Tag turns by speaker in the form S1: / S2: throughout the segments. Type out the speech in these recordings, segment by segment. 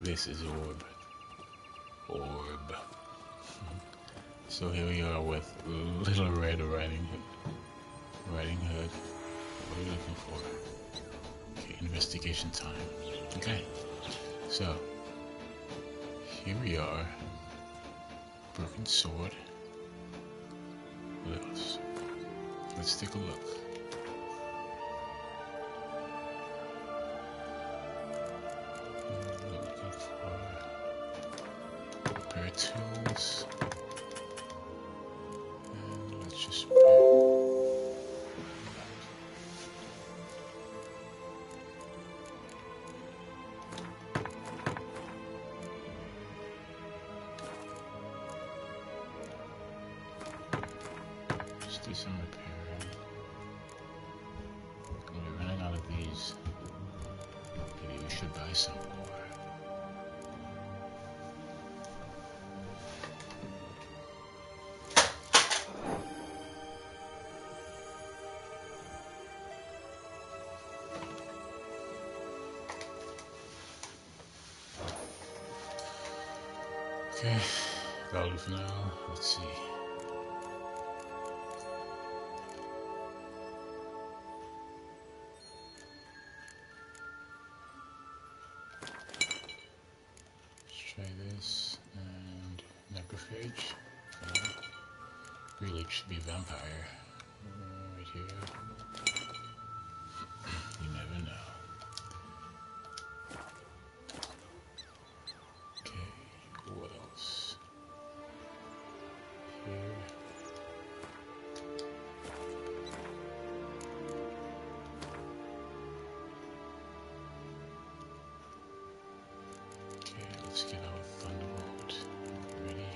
S1: This is Orb. So here we are with Little Red Riding Hood. What are we looking for? Okay, investigation time. Okay, so here we are. Broken sword. What else? Let's take a look. Looking for repair tools. And let's just do some repairing. We're running out of these. Maybe we should buy some more. Okay, that'll do for now. Let's see. Try this and necrophage. Really should be vampire right here. You never know. Okay, what else? Here. Let's get our Thunderbolt ready.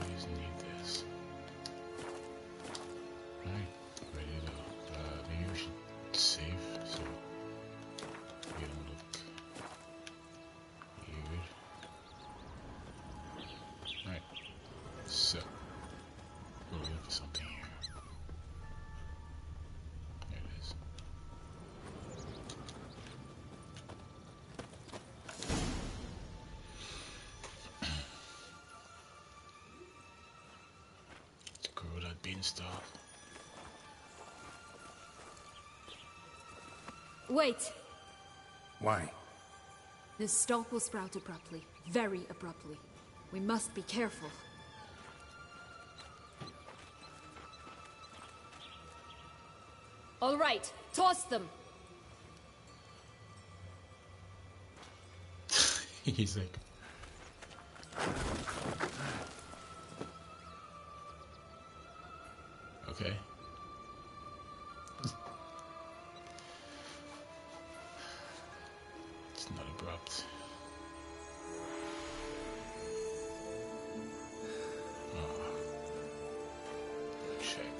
S1: Always need this. Right, ready to go. Maybe we should save so we don't look weird. Right, so we're looking for something here. There it is. Beanstalk.
S2: Wait!
S3: Why?
S2: This stalk will sprout abruptly. Very abruptly. We must be careful. All right, toss them!
S1: He's like... Okay. It's not abrupt. Oh. Check.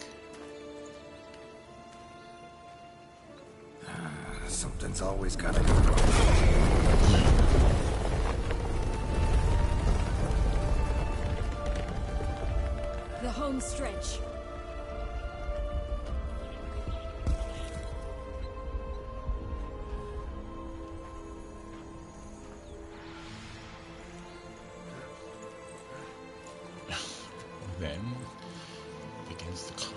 S3: Something's always gotta go wrong.
S2: The home stretch.
S1: Then begins the climb.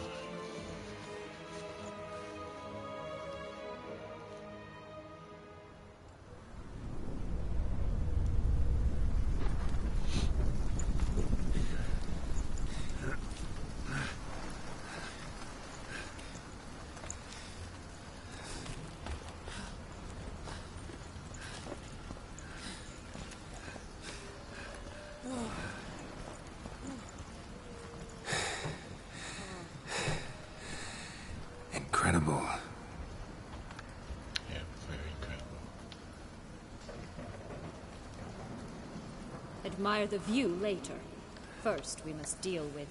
S3: Incredible.
S1: Yeah, very incredible.
S2: Admire the view later. First, we must deal with...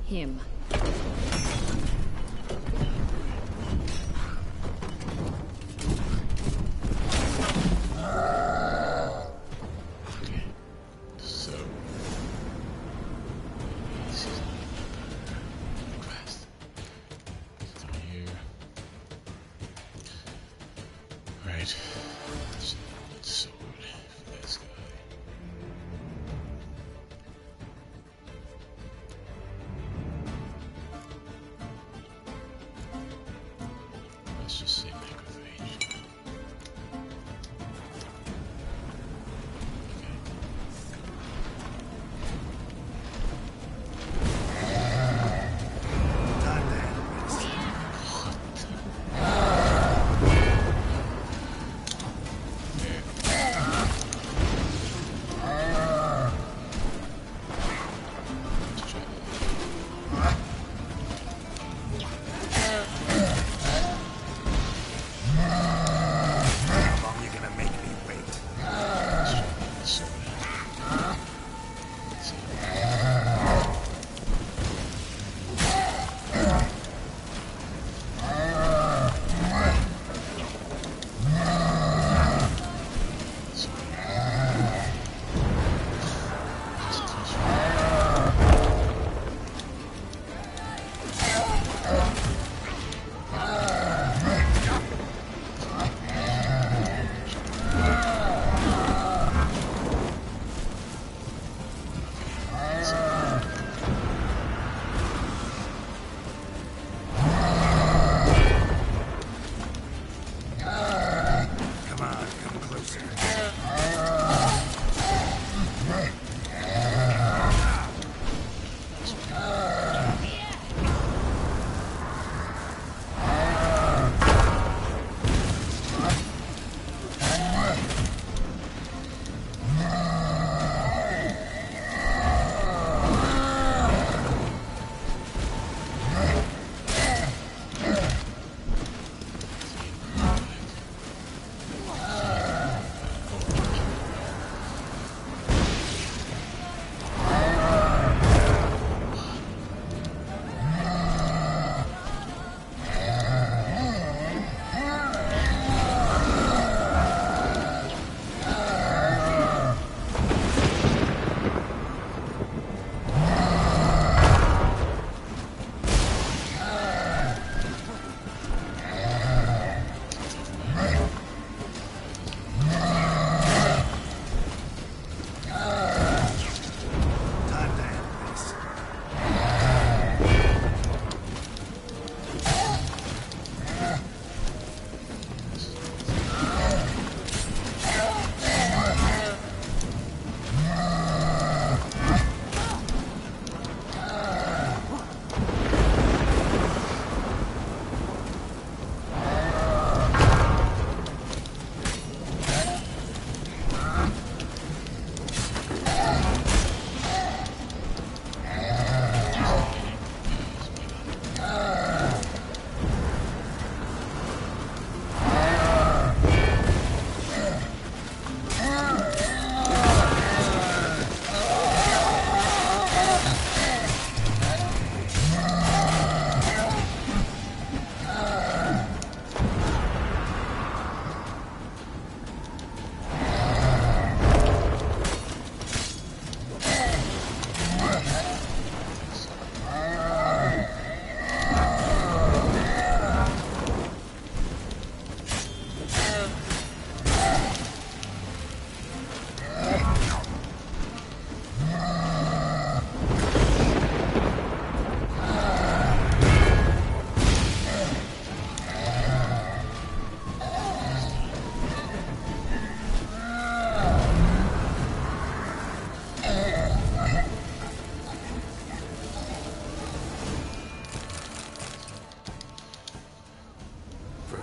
S2: him.
S1: Okay, so... This is fast. Come here. Alright. So, let's sword for this guy. Let's just say macrophage.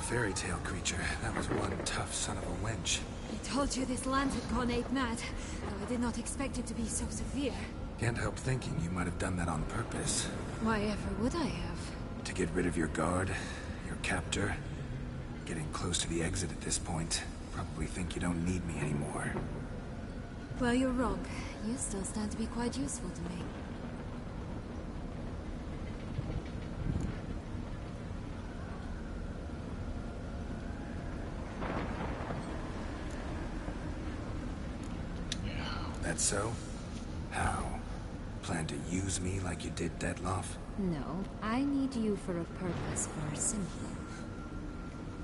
S3: Fairy tale creature. That was one tough son of a wench.
S2: I told you this land had gone ape mad, though I did not expect it to be so severe.
S3: Can't help thinking you might have done that on purpose.
S2: Why ever would I have?
S3: To get rid of your guard, your captor. Getting close to the exit at this point. Probably think you don't need me anymore.
S2: Well, you're wrong. You still stand to be quite useful to me.
S3: That so? How? Plan to use me like you did Detloff?
S2: No, I need you for a purpose far simpler.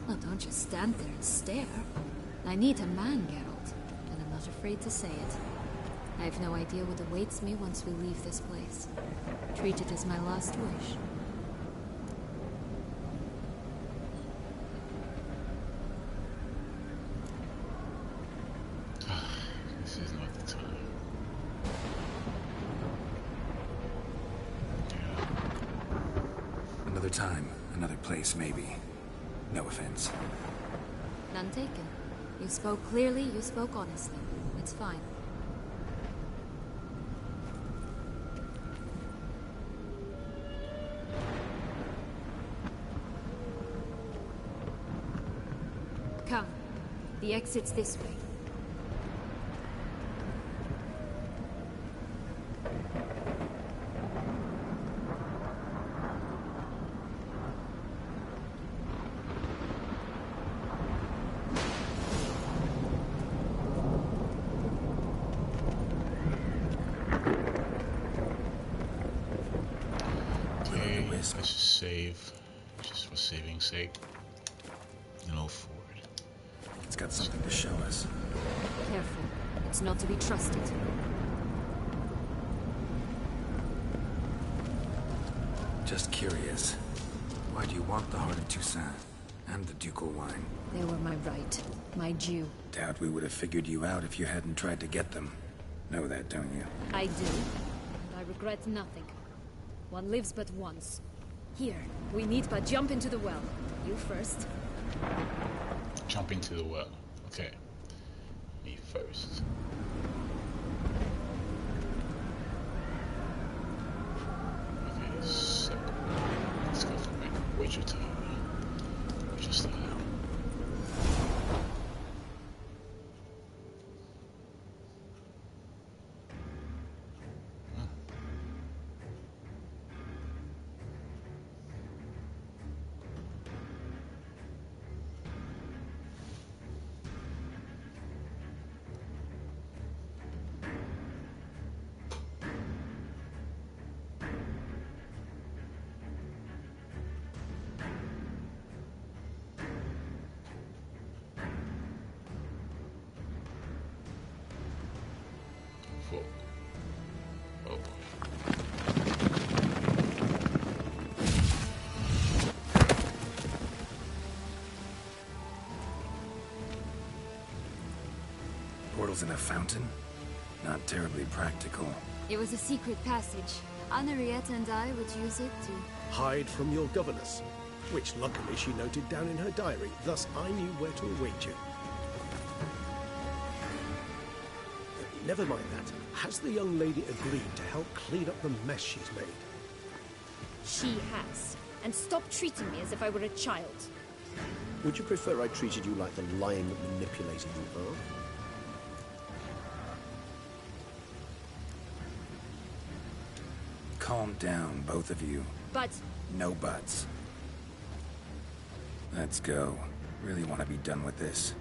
S2: Well, don't just stand there and stare. I need a man, Geralt, and I'm not afraid to say it. I have no idea what awaits me once we leave this place. Treat it as my last wish.
S1: This is not the time. Yeah.
S3: Another time, another place, maybe. No offense.
S2: None taken. You spoke clearly, you spoke honestly. It's fine. Come. The exit's this way.
S1: Let's just save, just for saving's sake, and move forward.
S3: It's got something to show us.
S2: Careful. It's not to be trusted.
S3: Just curious. Why do you want the Heart of Toussaint and the ducal wine?
S2: They were my right. My due.
S3: Doubt we would have figured you out if you hadn't tried to get them. Know that, don't you?
S2: I do. And I regret nothing. One lives but once. Here, we need but jump into the well. You first.
S1: Jump into the well. Okay. Me first. Okay, so let's go for it. Witcher time. Witcher style. Oh.
S3: Portals in a fountain? Not terribly practical.
S2: It was a secret passage. Henriette and I would use it to...
S4: Hide from your governess, which luckily she noted down in her diary, thus I knew where to await you. Never mind that. Has the young lady agreed to help clean up the mess she's made?
S2: She has. And stop treating me as if I were a child.
S4: Would you prefer I treated you like the lying manipulator you are?
S3: Calm down, both of you.
S2: But...
S3: No buts. Let's go. Really want to be done with this.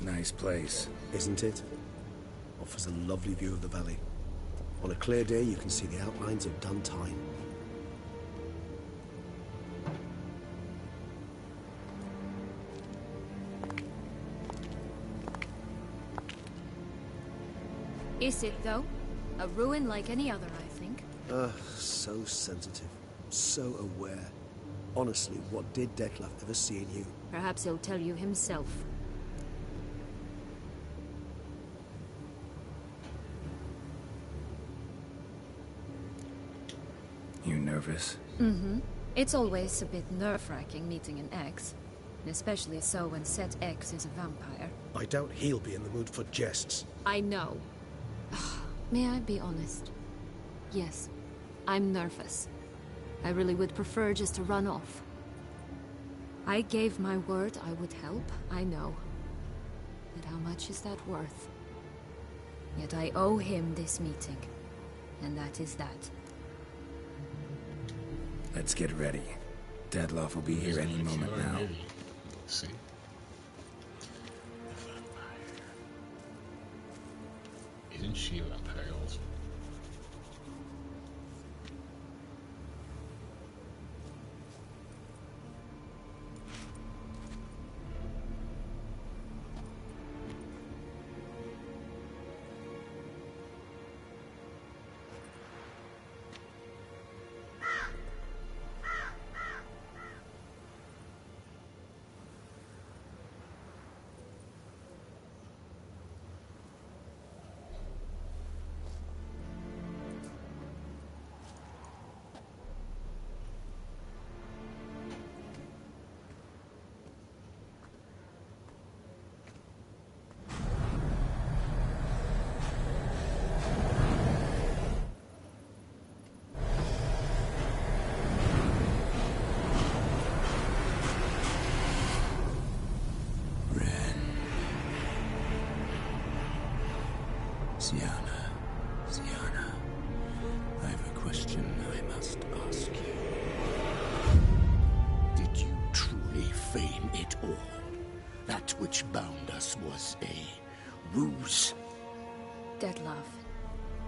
S3: Nice place.
S4: Isn't it? Offers a lovely view of the valley. On a clear day, you can see the outlines of done time.
S2: Is it, though? A ruin like any other, I think.
S4: So sensitive. So aware. Honestly, what did Detlef ever see in you?
S2: Perhaps he'll tell you himself.
S3: You nervous?
S2: Mm-hmm. It's always a bit nerve-wracking meeting an ex. Especially so when said ex is a vampire.
S4: I doubt he'll be in the mood for jests.
S2: I know. May I be honest? Yes, I'm nervous. I really would prefer just to run off. I gave my word I would help, I know. But how much is that worth? Yet I owe him this meeting. And that is that.
S3: Let's get ready. Detlef will be here any moment now.
S1: See? Isn't she a vampire also?
S5: Sienna, I have a question I must ask you. Did you truly feign it all? That which bound us was a ruse?
S2: Detlef,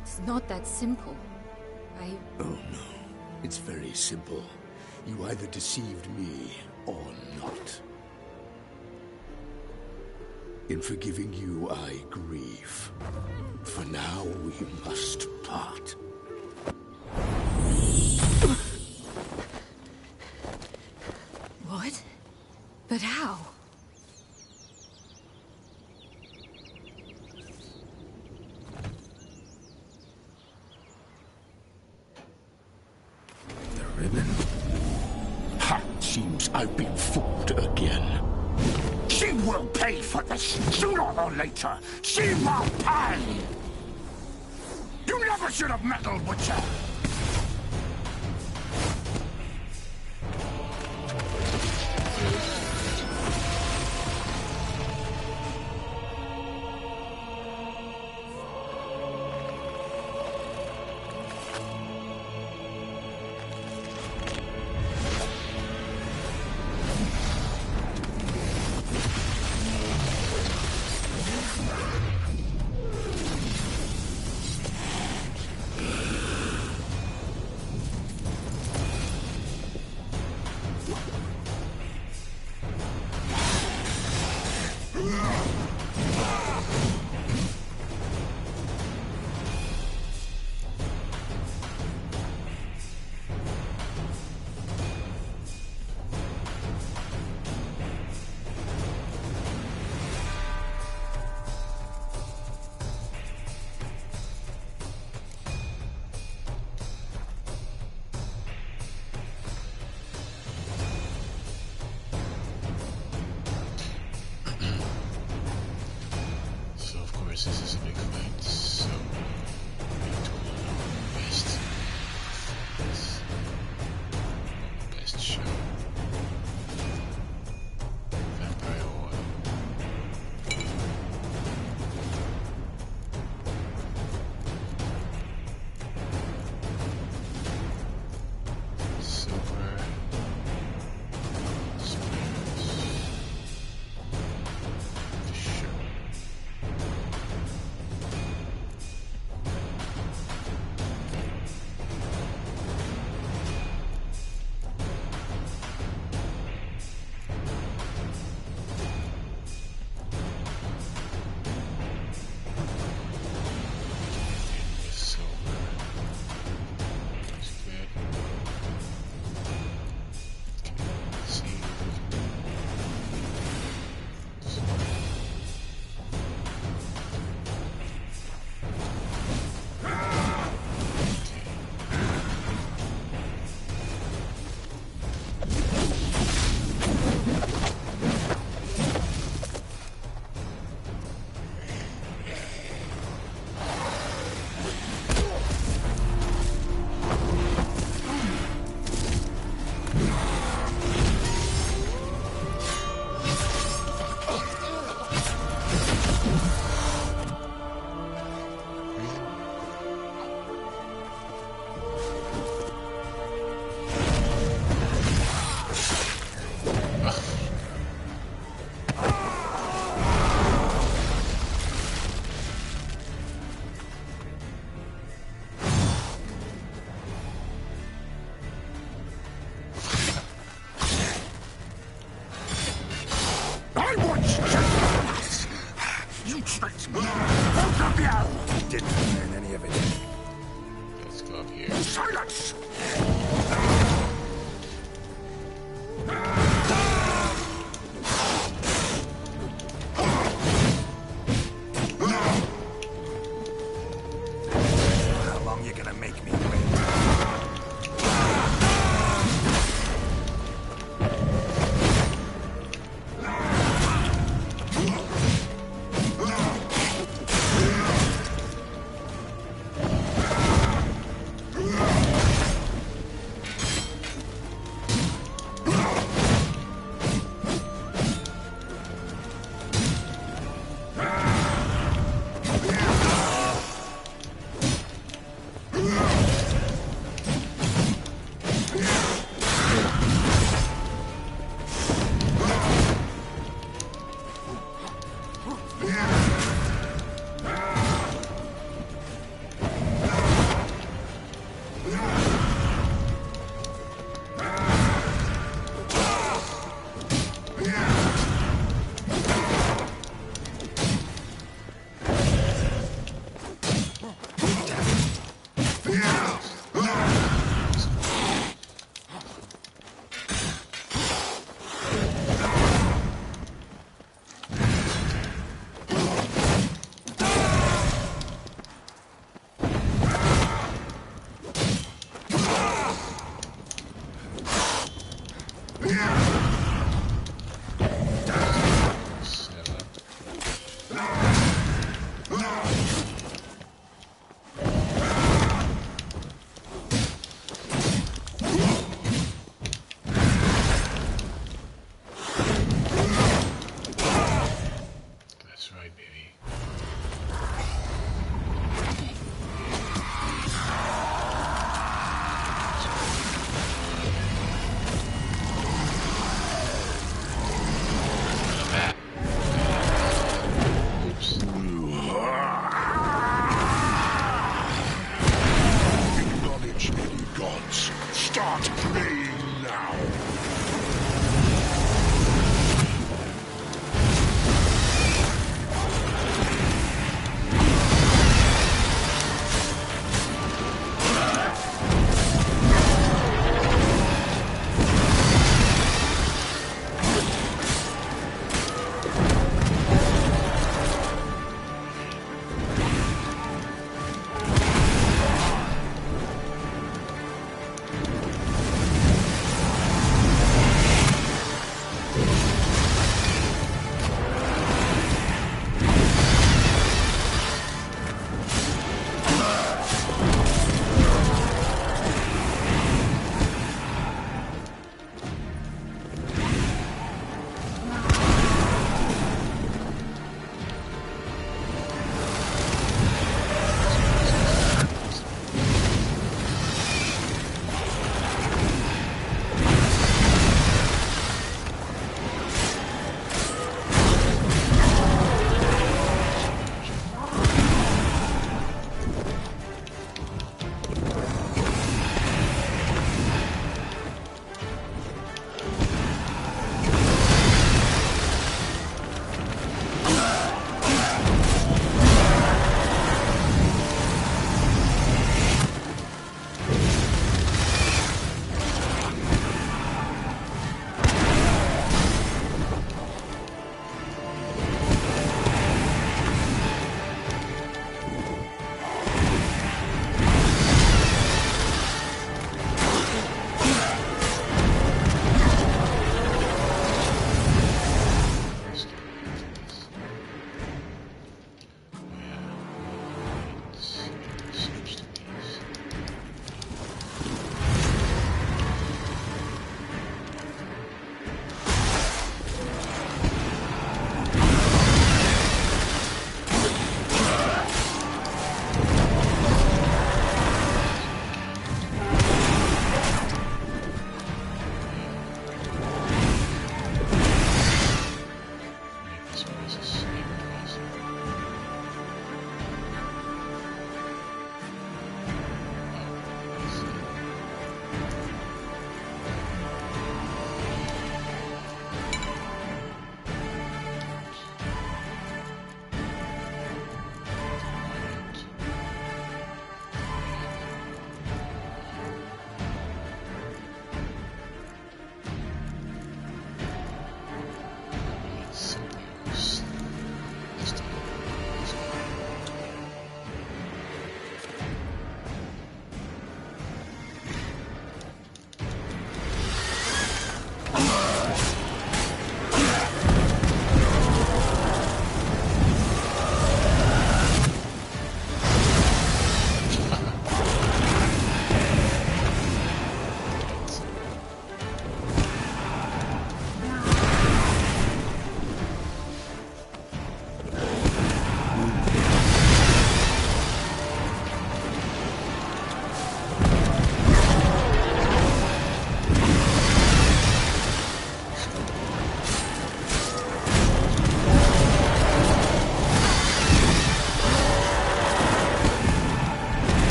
S2: it's not that simple.
S5: Oh no, it's very simple. You either deceived me or not. In forgiving you, I grieve. For now, we must part.
S2: What? But how?
S3: The ribbon.
S5: Ha! Seems I've been fooled again. She will pay for this, sooner or later. She will pay! You never should have meddled with her!
S1: This is a big fight, so we have to learn our best show. Vampire oil. Silver. Sure.
S3: didn't learn any of it.
S1: Let's go up here.
S5: Silence!
S3: How long you gonna make me wait?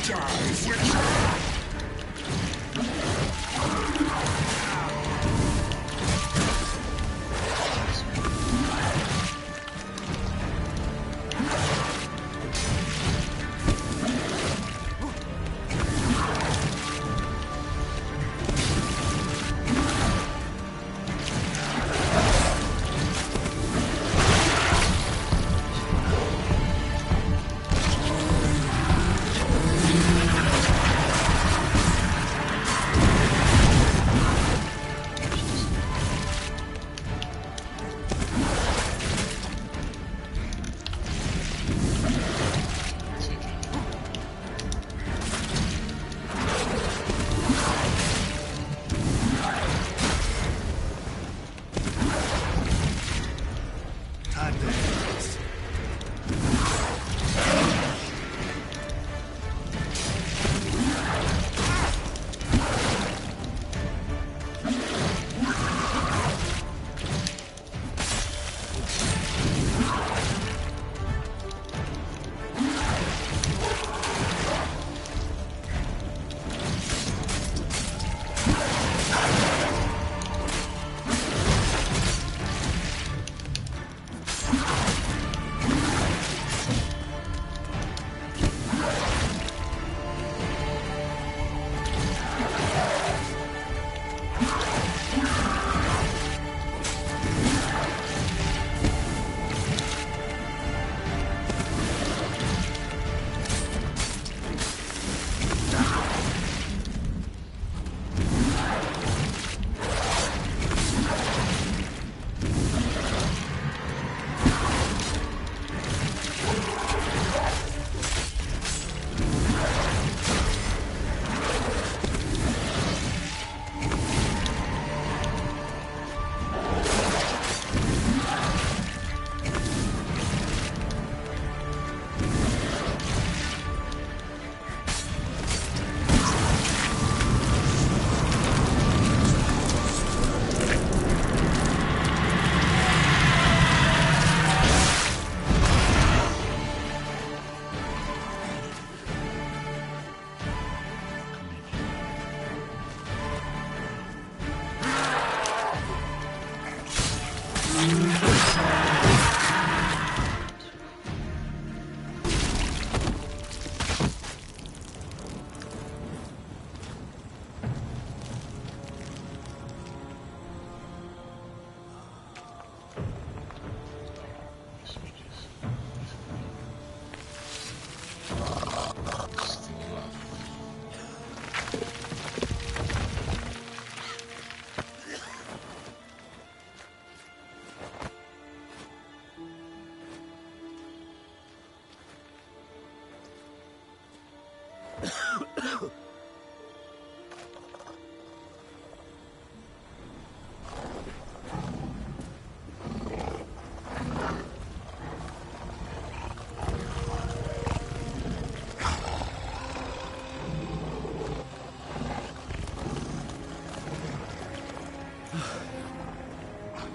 S5: Die, Witcher!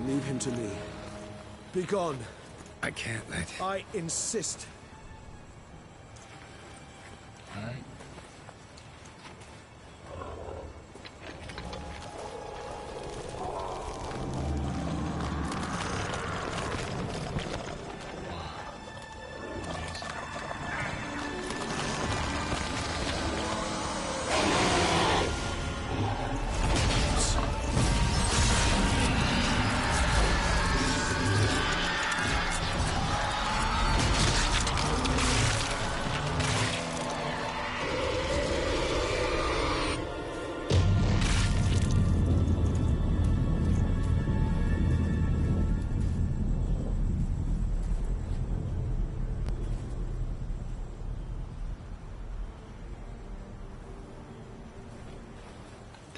S4: Leave him to me. Be gone.
S3: I can't let...
S4: I insist.
S1: Alright.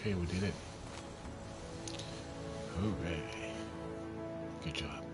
S1: Okay, we did it. Hooray. Good job.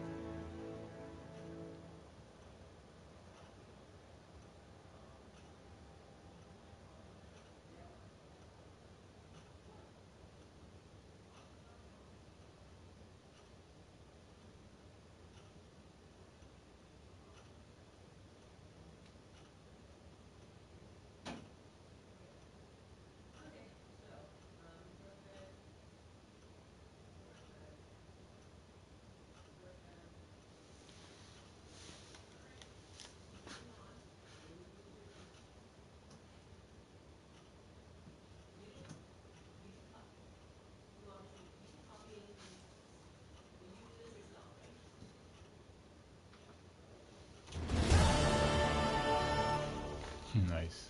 S1: Nice.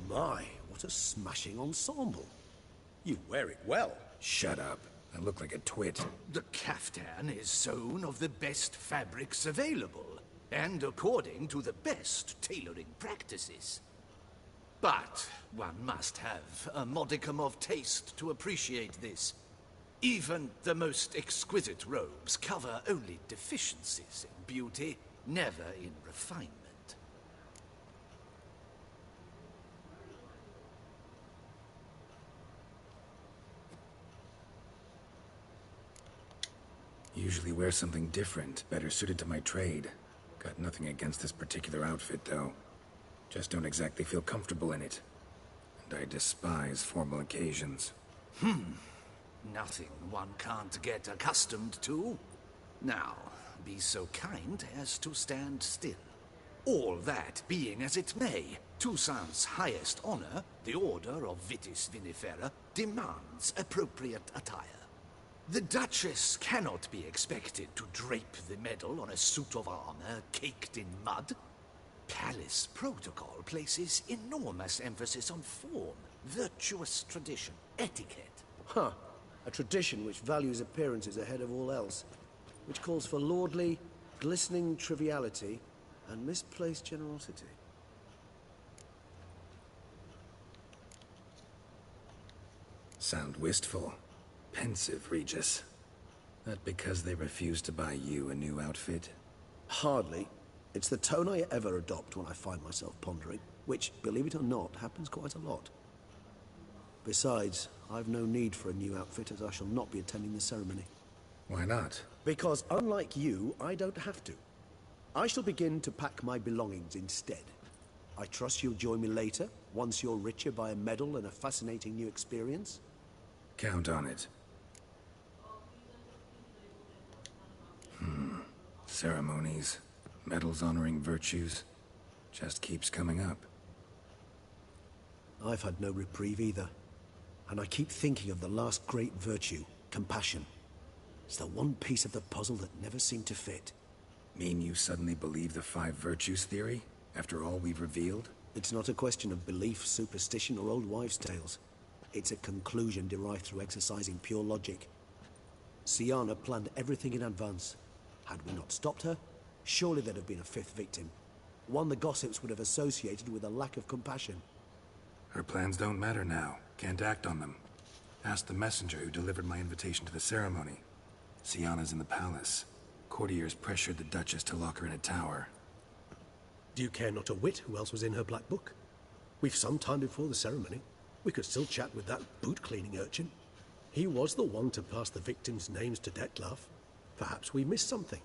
S4: My, what a smashing ensemble. You wear it well.
S3: Shut up. I look like a twit.
S6: The caftan is sewn of the best fabrics available, and according to the best tailoring practices. But one must have a modicum of taste to appreciate this. Even the most exquisite robes cover only deficiencies in beauty, never in refinement.
S3: Usually wear something different, better suited to my trade. Got nothing against this particular outfit, though. Just don't exactly feel comfortable in it. And I despise formal occasions.
S6: Nothing one can't get accustomed to. Now, be so kind as to stand still. All that being as it may, Toussaint's highest honor, the Order of Vitis Vinifera, demands appropriate attire. The Duchess cannot be expected to drape the medal on a suit of armor caked in mud. Palace protocol places enormous emphasis on form, virtuous tradition, etiquette.
S4: Huh. A tradition which values appearances ahead of all else. Which calls for lordly, glistening triviality and misplaced generosity.
S3: Sound wistful. Pensive, Regis. That because they refuse to buy you a new outfit?
S4: Hardly. It's the tone I ever adopt when I find myself pondering, which, believe it or not, happens quite a lot. Besides, I've no need for a new outfit as I shall not be attending the ceremony.
S3: Why not?
S4: Because unlike you, I don't have to. I shall begin to pack my belongings instead. I trust you'll join me later, once you're richer by a medal and a fascinating new experience?
S3: Count on it. Ceremonies, medals honoring virtues, just keeps coming up.
S4: I've had no reprieve either. And I keep thinking of the last great virtue, compassion. It's the one piece of the puzzle that never seemed to fit.
S3: Mean you suddenly believe the 5 virtues theory, after all we've revealed?
S4: It's not a question of belief, superstition, or old wives' tales. It's a conclusion derived through exercising pure logic. Siana planned everything in advance. Had we not stopped her, surely there'd have been a 5th victim. One the gossips would have associated with a lack of compassion.
S3: Her plans don't matter now. Can't act on them. Ask the messenger who delivered my invitation to the ceremony. Siana's in the palace. Courtiers pressured the Duchess to lock her in a tower.
S4: Do you care not a whit who else was in her black book? We've some time before the ceremony. We could still chat with that boot-cleaning urchin. He was the one to pass the victims' names to Dettlaff. Perhaps we missed something.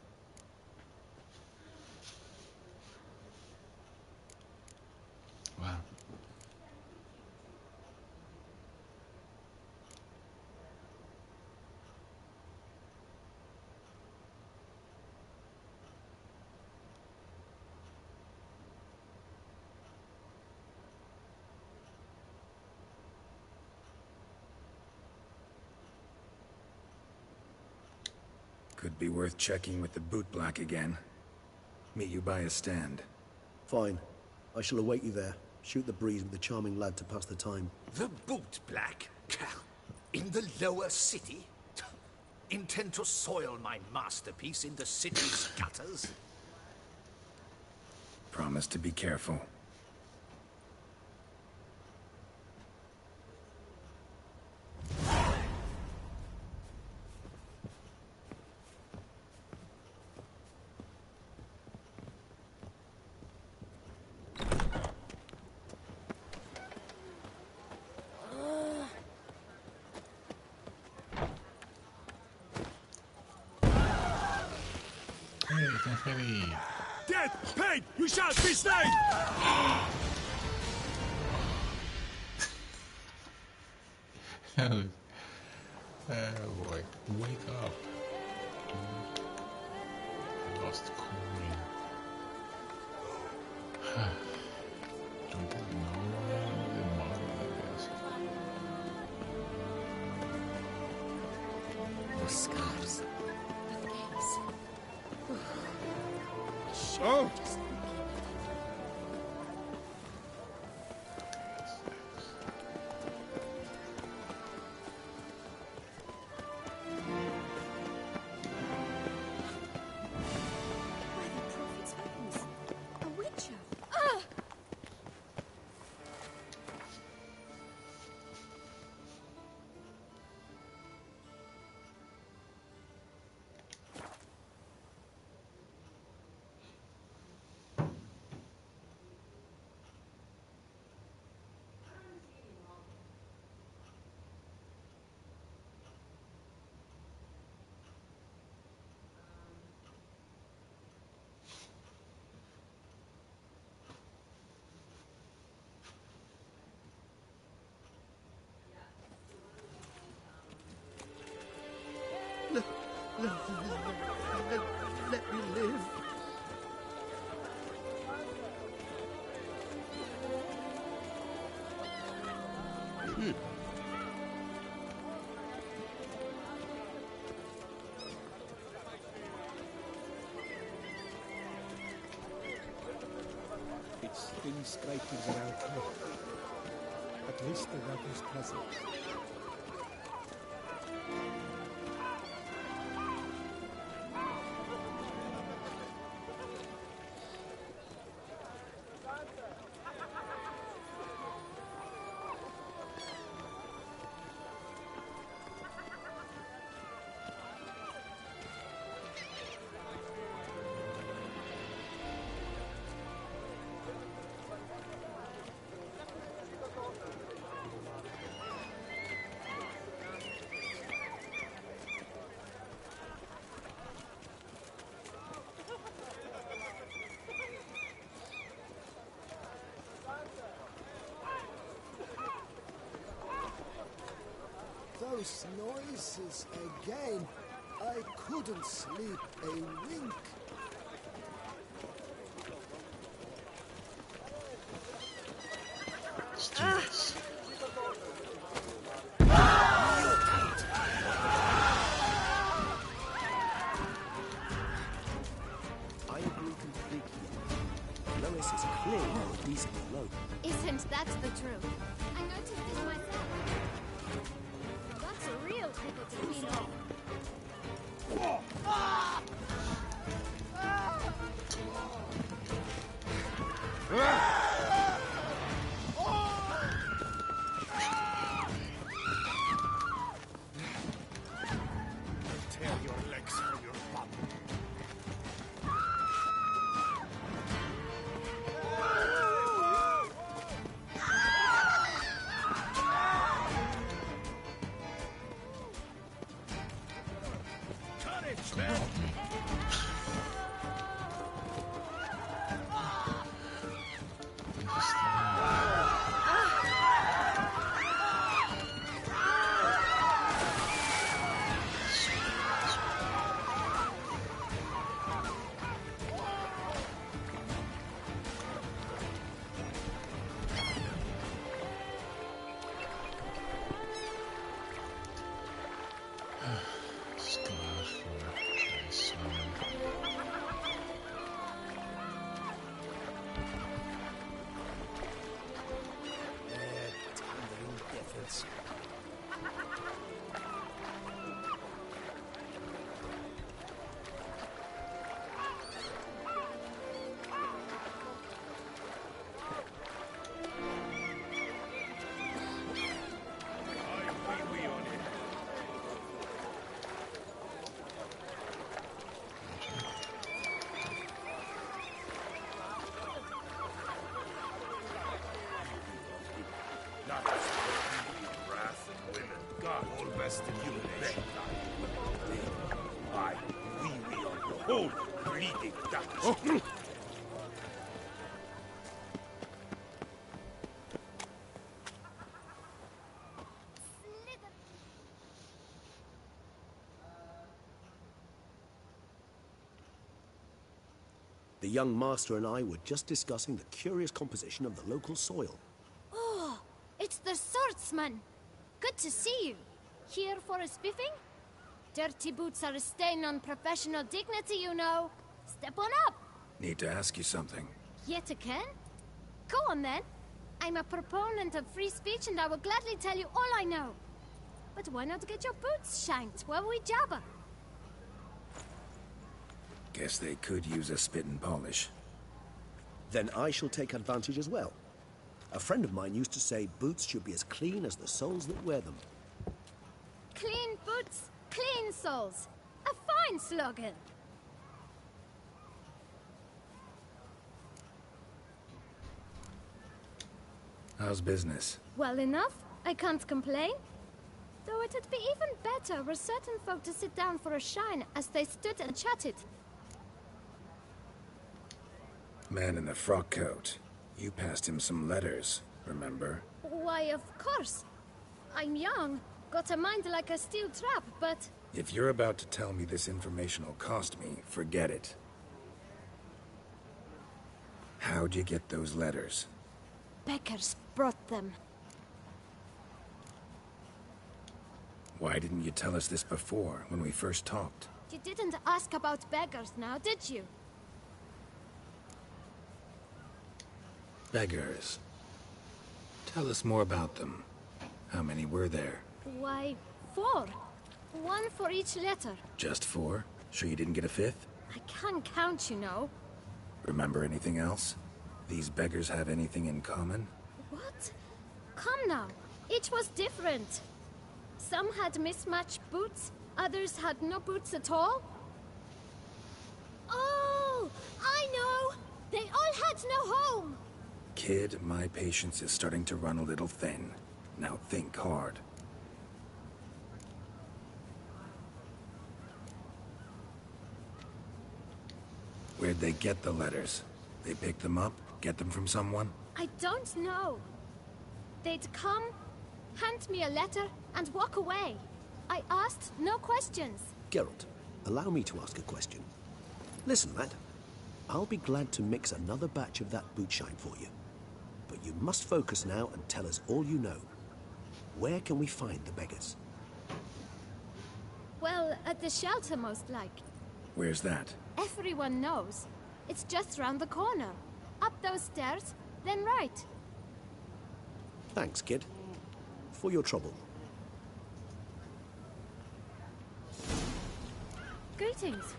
S1: Wow.
S3: Could be worth checking with the bootblack again. Meet you by a stand.
S4: Fine. I shall await you there. Shoot the breeze with the charming lad to pass the time.
S6: The bootblack? In the lower city? Intend to soil my masterpiece in the city's gutters?
S3: Promise to be careful.
S1: Hey, confetti.
S4: Death! Pain! You shall be slain!
S1: Oh boy, wake up. Lost coin. Don't know the model, I guess.
S2: More scars. Nothing else.
S7: Oh!
S2: By the prophet's weapons. A witcher. Ah!
S7: Let me live.
S8: It's thin scrapings around here. At least the rug is pleasant.
S9: Those noises again. I couldn't sleep a wink.
S1: Let's do this.
S4: I agree completely. Lois is clearly a decent bloke.
S2: Isn't that the truth? I noticed it myself. That's a real pickle to clean off.
S7: Tear your legs from your bum. Courage, man!
S1: Let's go out for a nice swim.
S4: Tandering difference.
S7: Wee on it. Not wrath and women. God, all best in human nature. I, we on the whole bleeding that.
S4: The young master and I were just discussing the curious composition of the local soil.
S2: Oh, it's the swordsman. Good to see you. Here for a spiffing? Dirty boots are a stain on professional dignity, you know. Step on up.
S3: Need to ask you something.
S10: Yet again? Go on then. I'm a proponent of free speech and I will gladly tell you all I know. But why not get your boots shanked while we jabber?
S3: Guess they could use a spit and polish.
S4: Then I shall take advantage as well. A friend of mine used to say boots should be as clean as the soles that wear them.
S10: Clean boots, clean soles. A fine slogan.
S3: How's business?
S10: Well enough. I can't complain. Though it'd be even better were certain folk to sit down for a shine as they stood and chatted.
S3: Man in the frock coat. You passed him some letters, remember?
S10: Why, of course. I'm young, got a mind like a steel trap, but...
S3: If you're about to tell me this information will cost me, forget it. How'd you get those letters?
S10: Beggars brought them.
S3: Why didn't you tell us this before, when we first talked?
S10: You didn't ask about beggars now, did you?
S3: Beggars. Tell us more about them. How many were there?
S10: Why, 4. 1 for each letter.
S3: Just 4? Sure you didn't get a 5th?
S10: I can't count, you know.
S3: Remember anything else? These beggars have anything in common?
S10: What? Come now. Each was different. Some had mismatched boots, others had no boots at all. Oh, I know! They all had no home!
S3: Kid, my patience is starting to run a little thin. Now think hard. Where'd they get the letters? They pick them up? Get them from someone?
S10: I don't know. They'd come, hand me a letter, and walk away. I asked no questions.
S4: Geralt, allow me to ask a question. Listen, lad. I'll be glad to mix another batch of that boot shine for you. But you must focus now and tell us all you know. Where can we find the beggars?
S10: Well, at the shelter, most like.
S3: Where's that?
S10: Everyone knows. It's just round the corner. Up those stairs, then right.
S4: Thanks, kid. For your trouble.
S10: Greetings.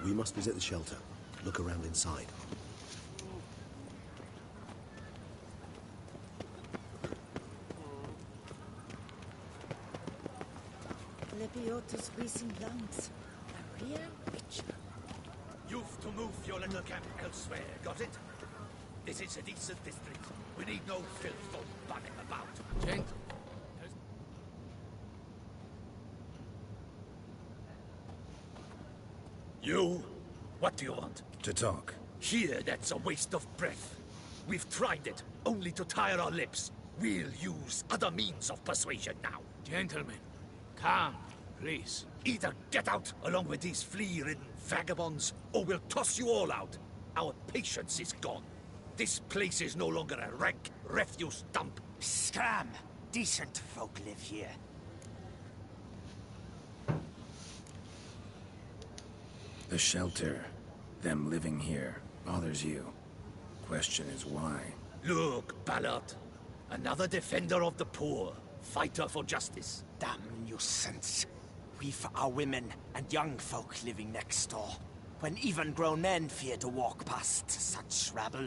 S4: We must visit the shelter. Look around inside.
S11: Lebiotus recent lungs. A real witcher.
S6: You've to move your little camp elsewhere, got it? This is a decent district. We need no filth or bunning about.
S7: Gentle.
S6: You? What do you want?
S3: To talk.
S6: Here, that's a waste of breath. We've tried it, only to tire our lips. We'll use other means of persuasion now.
S7: Gentlemen, calm, please.
S6: Either get out along with these flea-ridden vagabonds, or we'll toss you all out. Our patience is gone. This place is no longer a rank refuse dump.
S12: Scram! Decent folk live here.
S3: The shelter, them living here, bothers you. Question is why?
S6: Look, Ballard. Another defender of the poor. Fighter for justice.
S12: Damn nuisance. We've our women and young folk living next door, when even grown men fear to walk past such rabble.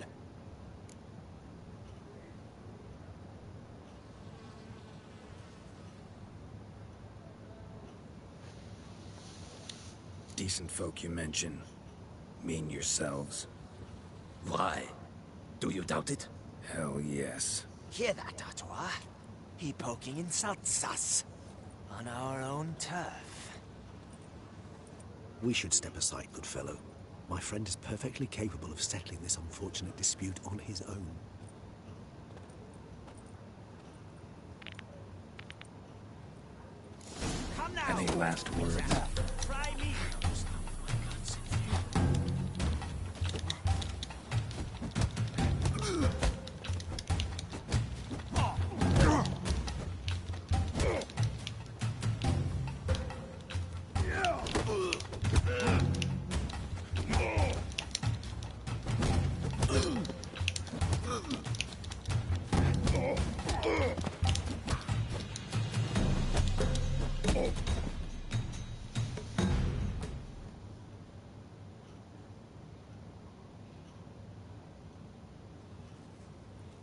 S3: Decent folk you mention. Mean yourselves?
S6: Why? Do you doubt it?
S3: Hell yes.
S12: Hear that, Artois? He poking insults us. On our own turf.
S4: We should step aside, good fellow. My friend is perfectly capable of settling this unfortunate dispute on his own.
S12: Come now!
S3: Any last words?
S12: Try me!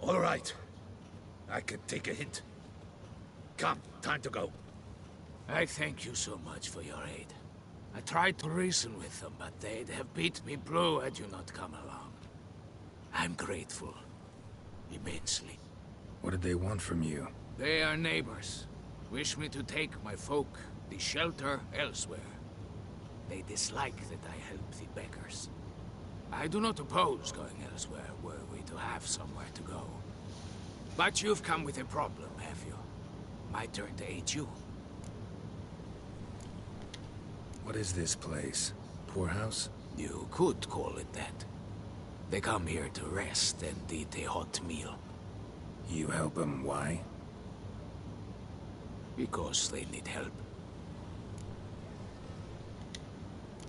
S6: All right. I can take a hint. Come, time to go.
S13: I thank you so much for your aid. I tried to reason with them, but they'd have beat me blue had you not come along. I'm grateful. Immensely.
S3: What did they want from you?
S13: They are neighbors. Wish me to take my folk, the shelter, elsewhere. They dislike that I help the beggars. I do not oppose going elsewhere were we to have somewhere to go. But you've come with a problem, have you? My turn to aid you.
S3: What is this place? Poorhouse?
S13: You could call it that. They come here to rest and eat a hot meal.
S3: You help them, why?
S13: Because they need help.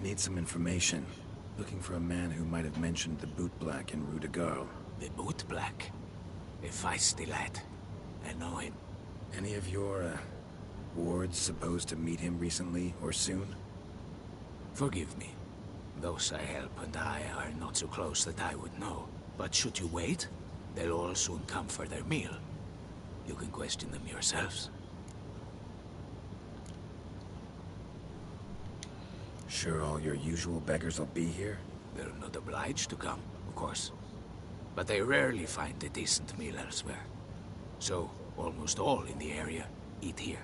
S3: Need some information. Looking for a man who might have mentioned the boot black in Rue de Garl.
S13: The boot black? A feisty lad. I know him.
S3: Any of your, wards supposed to meet him recently or soon?
S13: Forgive me. Those I help and I are not so close that I would know. But should you wait, they'll all soon come for their meal. You can question them yourselves.
S3: Sure all your usual beggars will be here?
S13: They're not obliged to come, of course. But they rarely find a decent meal elsewhere. So, almost all in the area eat here.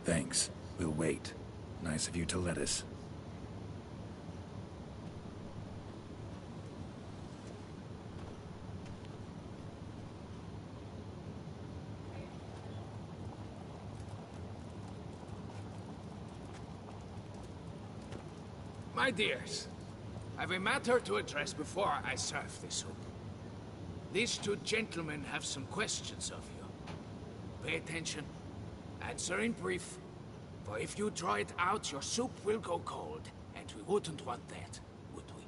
S3: Thanks. We'll wait. Nice of you to let us.
S13: My dears, I've a matter to address before I serve the soup. These two gentlemen have some questions of you. Pay attention. Answer in brief. For if you draw it out, your soup will go cold, and we wouldn't want that, would we?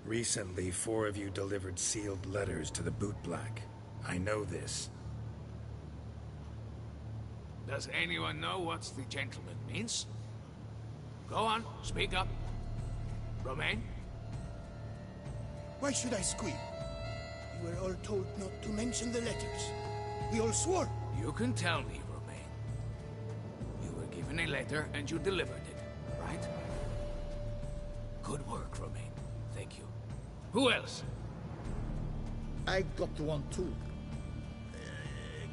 S3: Recently, 4 of you delivered sealed letters to the boot black. I know this.
S13: Does anyone know what the gentleman means? Go on, speak up. Romain?
S9: Why should I squeal? We were all told not to mention the letters. We all swore.
S13: You can tell me, Romain. You were given a letter and you delivered it, right? Good work, Romain. Thank you. Who else?
S14: I got one too.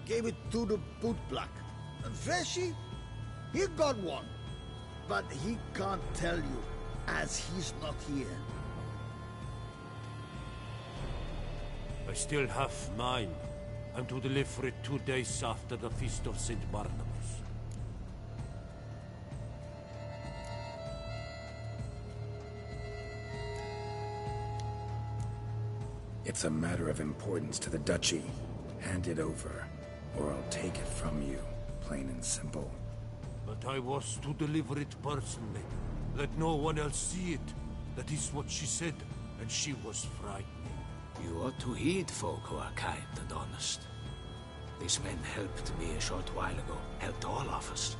S14: Gave it to the boot black. And Freshy, he got one. But he can't tell you, as he's not here.
S15: I still have mine. I'm to deliver it 2 days after the Feast of St. Barnabas.
S3: It's a matter of importance to the Duchy. Hand it over, or I'll take it from you, plain and simple.
S15: But I was to deliver it personally. Let no one else see it. That is what she said, and she was frightening.
S13: You ought to heed folk who are kind and honest. These men helped me a short while ago, helped all of us.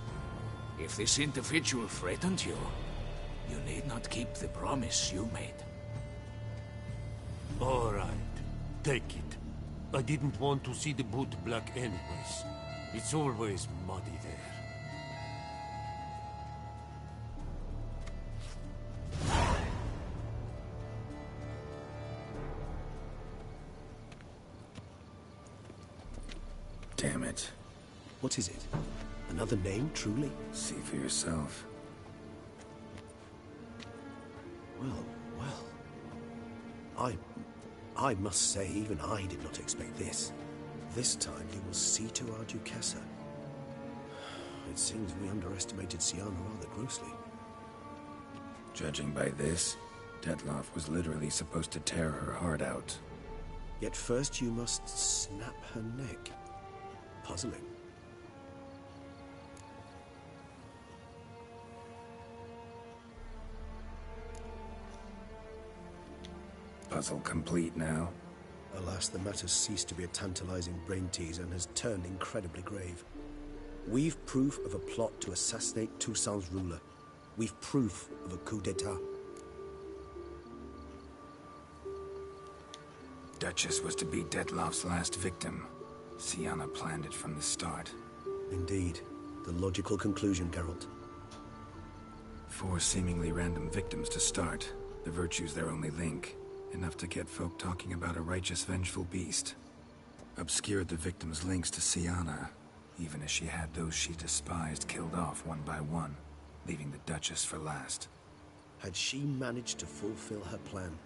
S13: If this individual threatened you, you need not keep the promise you made.
S15: All right, take it. I didn't want to see the boot black anyways. It's always muddy there.
S3: Damn it.
S4: What is it? Another name, truly?
S3: See for yourself.
S4: Well. I must say, even I did not expect this. This time he will see to our Duchessa. It seems we underestimated Siana rather grossly.
S3: Judging by this, Detloff was literally supposed to tear her heart out.
S4: Yet first you must snap her neck. Puzzling.
S3: Puzzle complete now.
S4: Alas, the matter's ceased to be a tantalizing brain tease and has turned incredibly grave. We've proof of a plot to assassinate Toussaint's ruler. We've proof of a coup d'etat.
S3: Duchess was to be Dettlaff's last victim, Sienna planned it from the start.
S4: Indeed. The logical conclusion, Geralt.
S3: 4 seemingly random victims to start. The virtue's their only link. Enough to get folk talking about a righteous, vengeful beast. Obscured the victims' links to Sienna, even as she had those she despised killed off one by one, leaving the Duchess for last.
S4: Had she managed to fulfill her plan,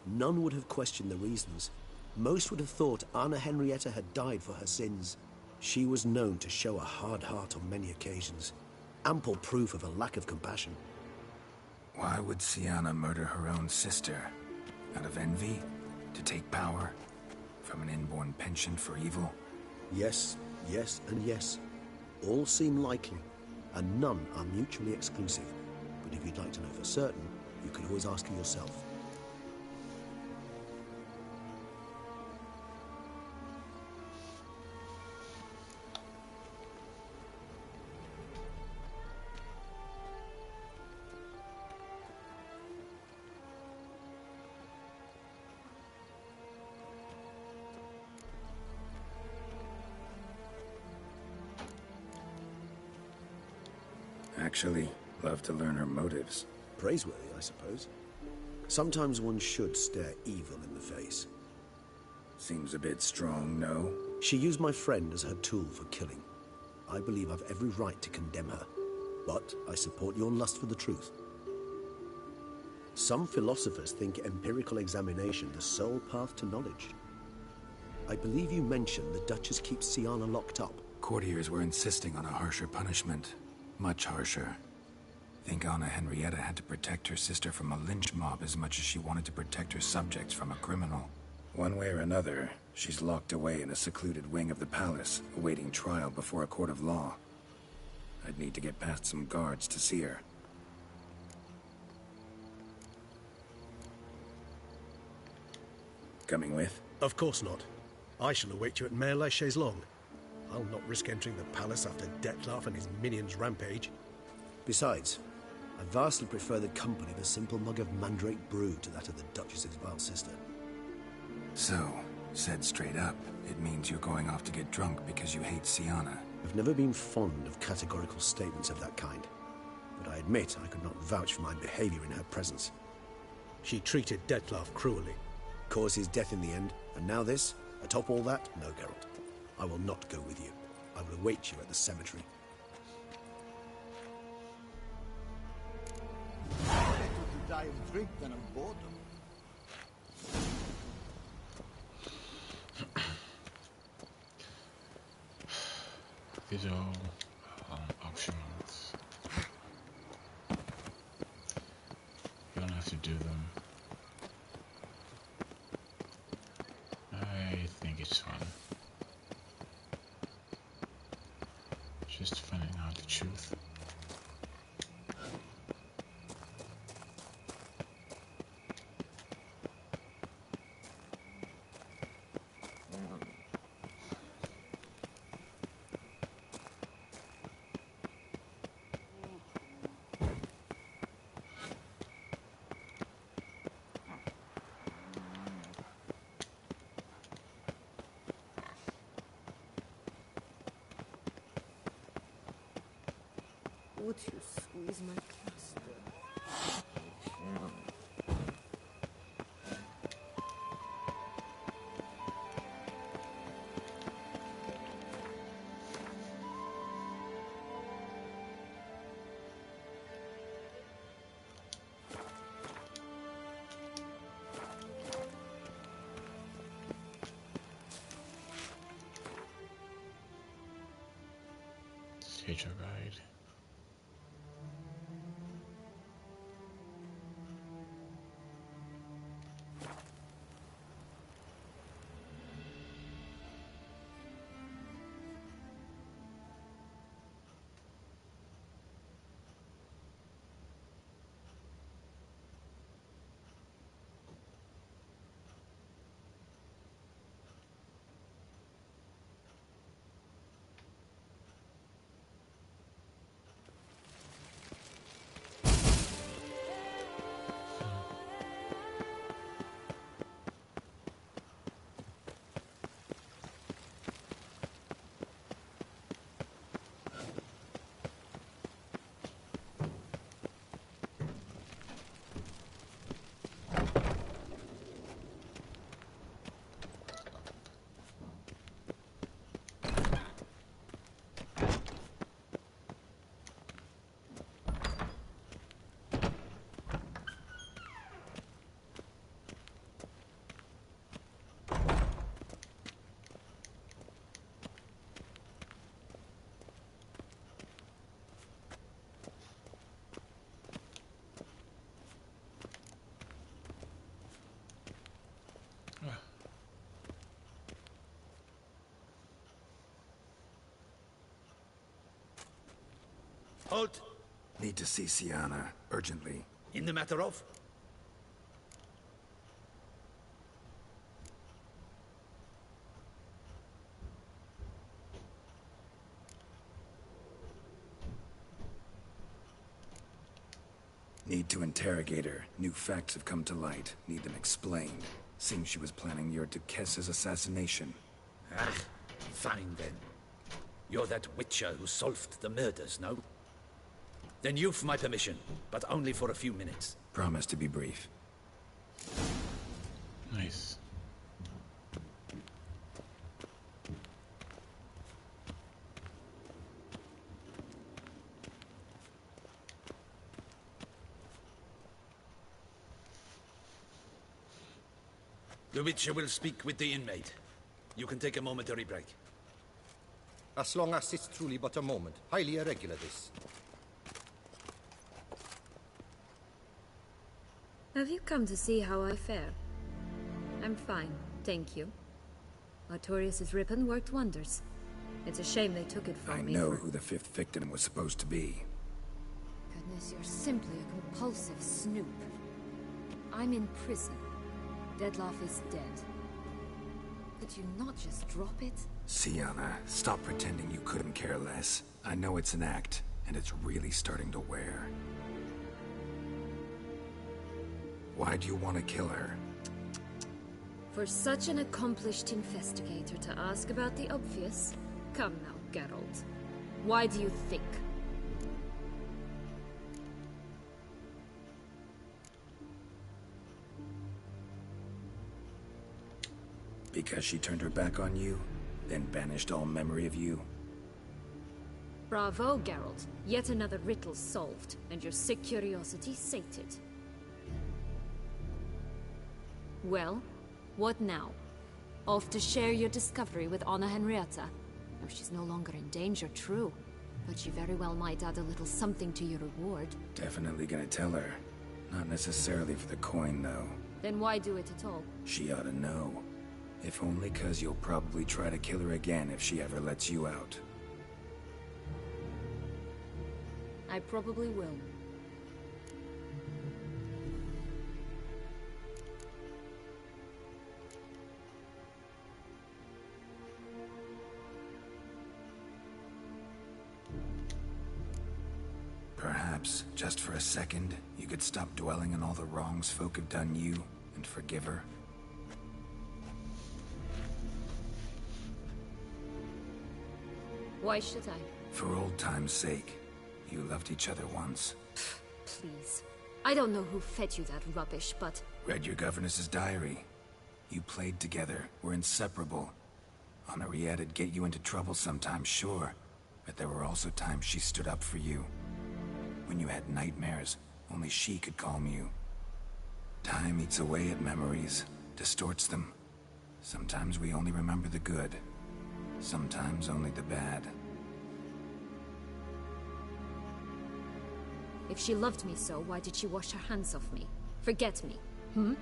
S4: none would have questioned the reasons. Most would have thought Anna Henrietta had died for her sins. She was known to show a hard heart on many occasions. Ample proof of a lack of compassion.
S3: Why would Sienna murder her own sister? Out of envy? To take power? From an inborn penchant for evil?
S4: Yes, yes, and yes. All seem likely, and none are mutually exclusive. But if you'd like to know for certain, you can always ask her yourself.
S3: Actually, love to learn her motives.
S4: Praiseworthy, I suppose. Sometimes one should stare evil in the face.
S3: Seems a bit strong, no?
S4: She used my friend as her tool for killing. I believe I've every right to condemn her. But I support your lust for the truth. Some philosophers think empirical examination the sole path to knowledge. I believe you mentioned the Duchess keeps Sienna locked up.
S3: Courtiers were insisting on a harsher punishment. Much harsher. Think Anna Henrietta had to protect her sister from a lynch mob as much as she wanted to protect her subjects from a criminal. One way or another, she's locked away in a secluded wing of the palace, awaiting trial before a court of law. I'd need to get past some guards to see her. Coming with?
S8: Of course not. I shall await you at Mare la Chaise-Longue. I'll not risk entering the palace after Dettlaff and his minions rampage.
S4: Besides, I vastly prefer the company of a simple mug of mandrake brew to that of the Duchess's vile sister.
S3: So, said straight up, it means you're going off to get drunk because you hate Sienna.
S4: I've never been fond of categorical statements of that kind, but I admit I could not vouch for my behavior in her presence.
S8: She treated Dettlaff cruelly.
S4: Caused his death in the end, and now this? Atop all that? No, Geralt. I will not go with you. I will await you at the cemetery.
S14: Better to die of drink than of boredom.
S1: These are all options. You don't have to do them. I think it's fun. Just finding out the truth.
S11: Would you squeeze my plaster?
S1: Stage guide.
S14: Halt!
S3: Need to see Siana, urgently.
S14: In the matter of?
S3: Need to interrogate her. New facts have come to light. Need them explained. Seems she was planning your Duquesse's assassination.
S6: Ah, fine then. You're that witcher who solved the murders, no? Then you've my permission, but only for a few minutes.
S3: Promise to be brief.
S1: Nice.
S6: The witcher will speak with the inmate. You can take a momentary break.
S16: As long as it's truly but a moment. Highly irregular, this.
S2: Have you come to see how I fare? I'm fine, thank you. Artorius' ribbon worked wonders. It's a shame they took it from me.
S3: I know who the fifth victim was supposed to be.
S2: Goodness, you're simply a compulsive snoop. I'm in prison. Dettlaff is dead. Could you not just drop it?
S3: Siana, stop pretending you couldn't care less. I know it's an act, and it's really starting to wear. Why do you want to kill her?
S2: For such an accomplished investigator to ask about the obvious? Come now, Geralt. Why do you think?
S3: Because she turned her back on you, then banished all memory of you?
S2: Bravo, Geralt. Yet another riddle solved, and your sick curiosity sated. Well, what now? Off to share your discovery with Anna Henrietta? Oh, she's no longer in danger, true. But she very well might add a little something to your reward.
S3: Definitely gonna tell her. Not necessarily for the coin, though.
S2: Then why do it at all?
S3: She ought to know. If only 'cause you'll probably try to kill her again if she ever lets you out.
S2: I probably will.
S3: Perhaps, just for a second, you could stop dwelling on all the wrongs folk have done you, and forgive her.
S2: Why should I?
S3: For old time's sake. You loved each other once.
S2: Please. I don't know who fed you that rubbish, but...
S3: Read your governess's diary. You played together, were inseparable. Henriette'd get you into trouble sometimes, sure. But there were also times she stood up for you. When you had nightmares, only she could calm you. Time eats away at memories, distorts them. Sometimes we only remember the good. Sometimes only the bad.
S2: If she loved me so, why did she wash her hands off me? Forget me, hmm?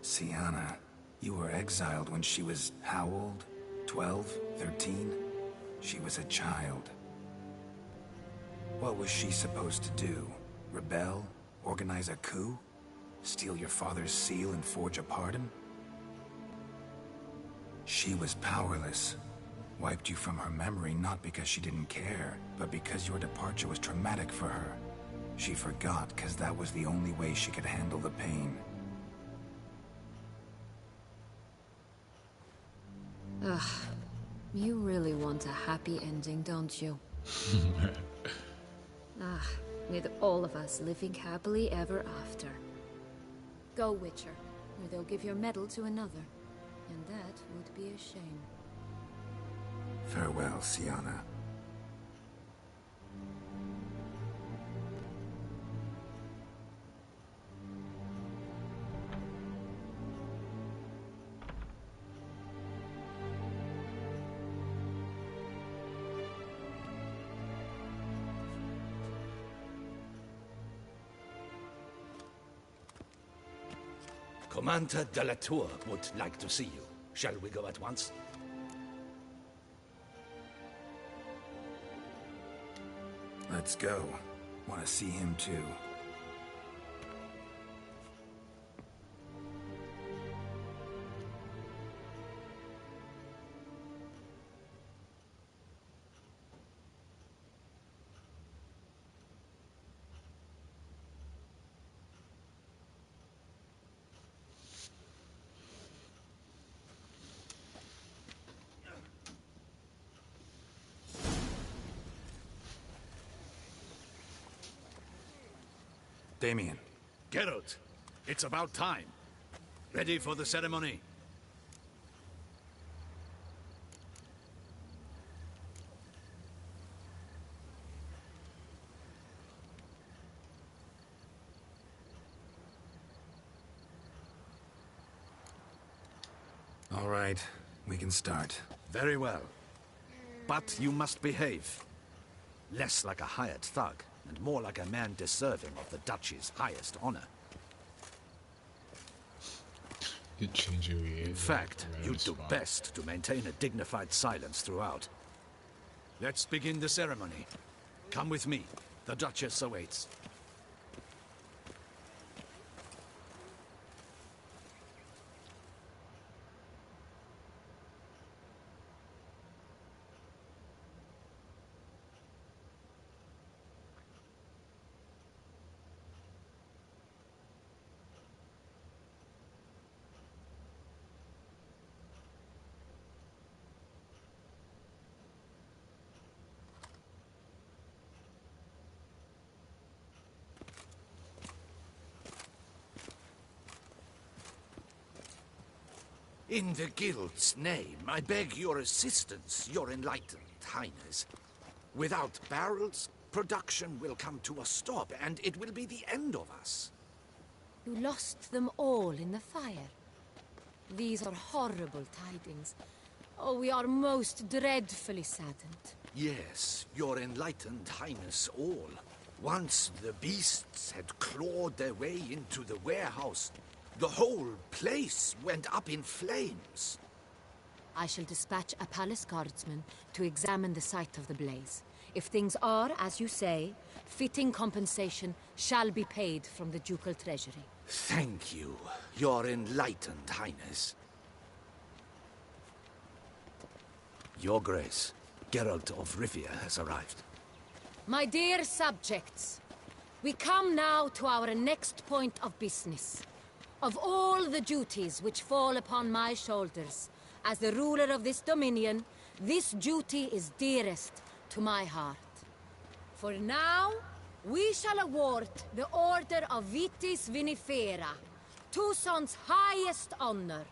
S3: Siana, you were exiled when she was how old? 12? 13? She was a child. What was she supposed to do? Rebel? Organize a coup? Steal your father's seal and forge a pardon? She was powerless. Wiped you from her memory not because she didn't care, but because your departure was traumatic for her. She forgot because that was the only way she could handle the pain.
S2: Ugh. You really want a happy ending, don't you? With all of us living happily ever after. Go, Witcher, or they'll give your medal to another. And that would be a shame.
S3: Farewell, Siana.
S6: Commander de la Tour would like to see you. Shall we go at once?
S3: Let's go. Want to see him too. Damien.
S6: Geralt, it's about time. Ready for the ceremony?
S3: All right, we can start.
S6: Very well. But you must behave. Less like a hired thug, and more like a man deserving of the Duchy's highest honor.
S1: You change your way.
S6: In fact, you'd do best to maintain a dignified silence throughout. Let's begin the ceremony. Come with me. The Duchess awaits. In the Guild's name, I beg your assistance, your enlightened highness. Without barrels, production will come to a stop, and it will be the end of us.
S17: You lost them all in the fire. These are horrible tidings. Oh, we are most dreadfully saddened.
S6: Yes, your enlightened highness all. Once the beasts had clawed their way into the warehouse, the whole place went up in flames.
S17: I shall dispatch a palace guardsman to examine the site of the blaze. If things are, as you say, fitting compensation shall be paid from the ducal treasury.
S6: Thank you, your enlightened highness. Your Grace, Geralt of Rivia has arrived.
S17: My dear subjects, we come now to our next point of business. Of all the duties which fall upon my shoulders, as the ruler of this dominion, this duty is dearest to my heart. For now, we shall award the Order of Vitis Vinifera, Tucson's highest honor.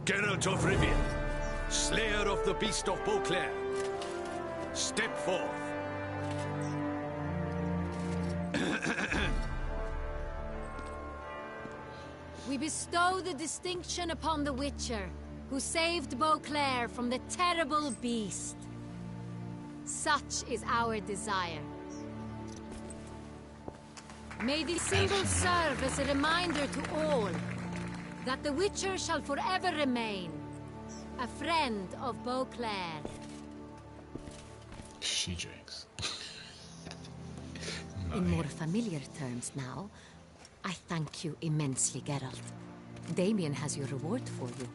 S6: Geralt of Rivia, Slayer of the Beast of Beauclair, step forth.
S17: We bestow the distinction upon the Witcher, who saved Beauclair from the terrible beast. Such is our desire. May this symbol serve as a reminder to all that the Witcher shall forever remain a friend of Beauclair.
S1: She drinks.
S17: In more familiar terms now, I thank you immensely, Geralt. Damien has your reward for you.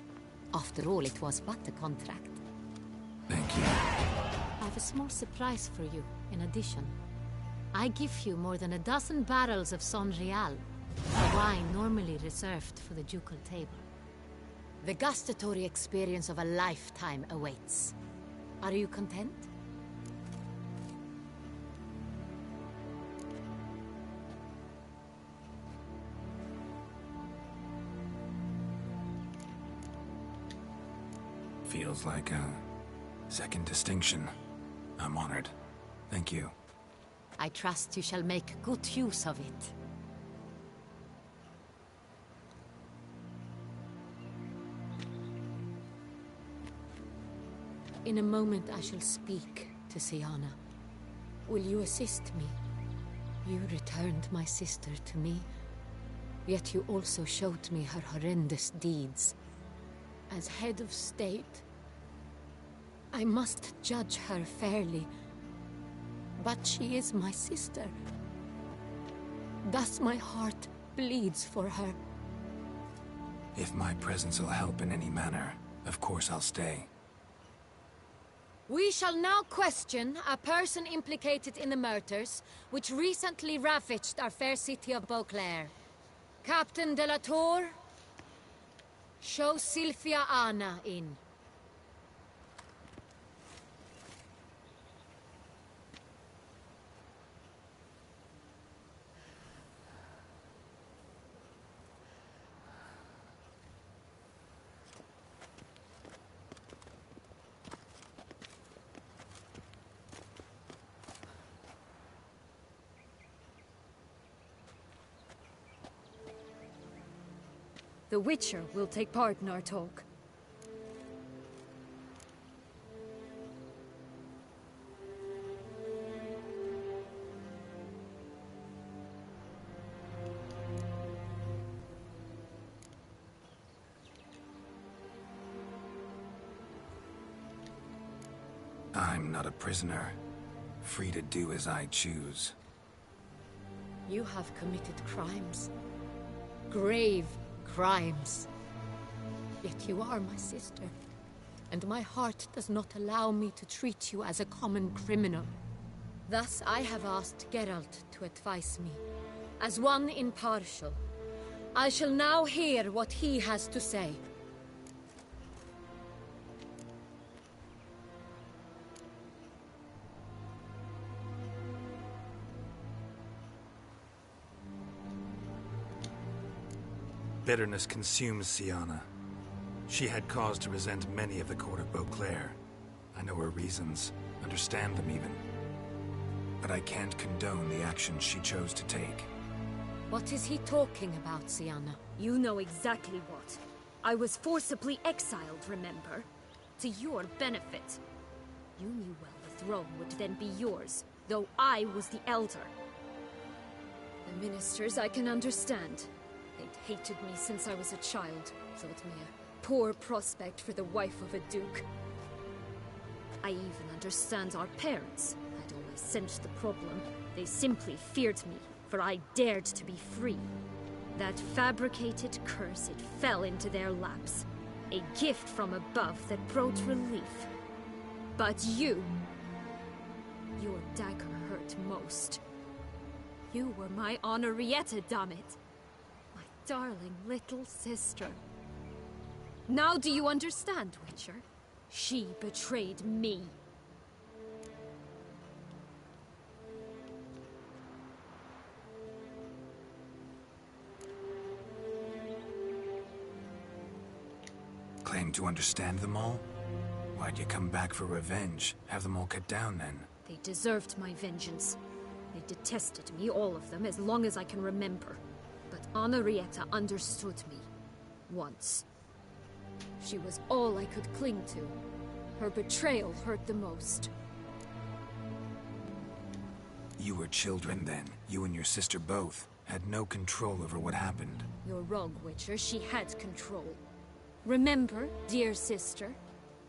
S17: After all, it was but a contract.
S3: Thank you.
S17: I have a small surprise for you, in addition. I give you more than a dozen barrels of Son Real, a wine normally reserved for the ducal table. The gustatory experience of a lifetime awaits. Are you content?
S3: Feels like a second distinction. I'm honored. Thank you.
S17: I trust you shall make good use of it. In a moment I shall speak to Siana. Will you assist me? You returned my sister to me. Yet you also showed me her horrendous deeds. As head of state, I must judge her fairly. But she is my sister. Thus my heart bleeds for her.
S3: If my presence will help in any manner, of course I'll stay.
S17: We shall now question a person implicated in the murders which recently ravaged our fair city of Beauclair. Captain de la Tour, show Sylvia Anna in.
S11: The Witcher will take part in our talk.
S3: I'm not a prisoner, free to do as I choose.
S17: You have committed crimes. Grave crimes. Yet you are my sister, and my heart does not allow me to treat you as a common criminal. Thus I have asked Geralt to advise me, as one impartial. I shall now hear what he has to say.
S3: Bitterness consumes Siana. She had cause to resent many of the court of Beauclair. I know her reasons, understand them even. But I can't condone the actions she chose to take.
S17: What is he talking about, Siana?
S11: You know exactly what. I was forcibly exiled, remember? To your benefit. You knew well the throne would then be yours, though I was the elder. The ministers I can understand. They'd hated me since I was a child, thought me a poor prospect for the wife of a duke. I even understand our parents. I'd always sensed the problem. They simply feared me, for I dared to be free. That fabricated curse, it fell into their laps. A gift from above that brought relief. But you... your dagger hurt most. You were my Henrietta, damn it. My darling little sister. Now do you understand, Witcher? She betrayed me.
S3: Claim to understand them all? Why'd you come back for revenge? Have them all cut down then?
S11: They deserved my vengeance. They detested me, all of them, as long as I can remember. But Henrietta understood me. Once. She was all I could cling to. Her betrayal hurt the most.
S3: You were children then. You and your sister both had no control over what happened.
S11: You're wrong, Witcher. She had control. Remember, dear sister,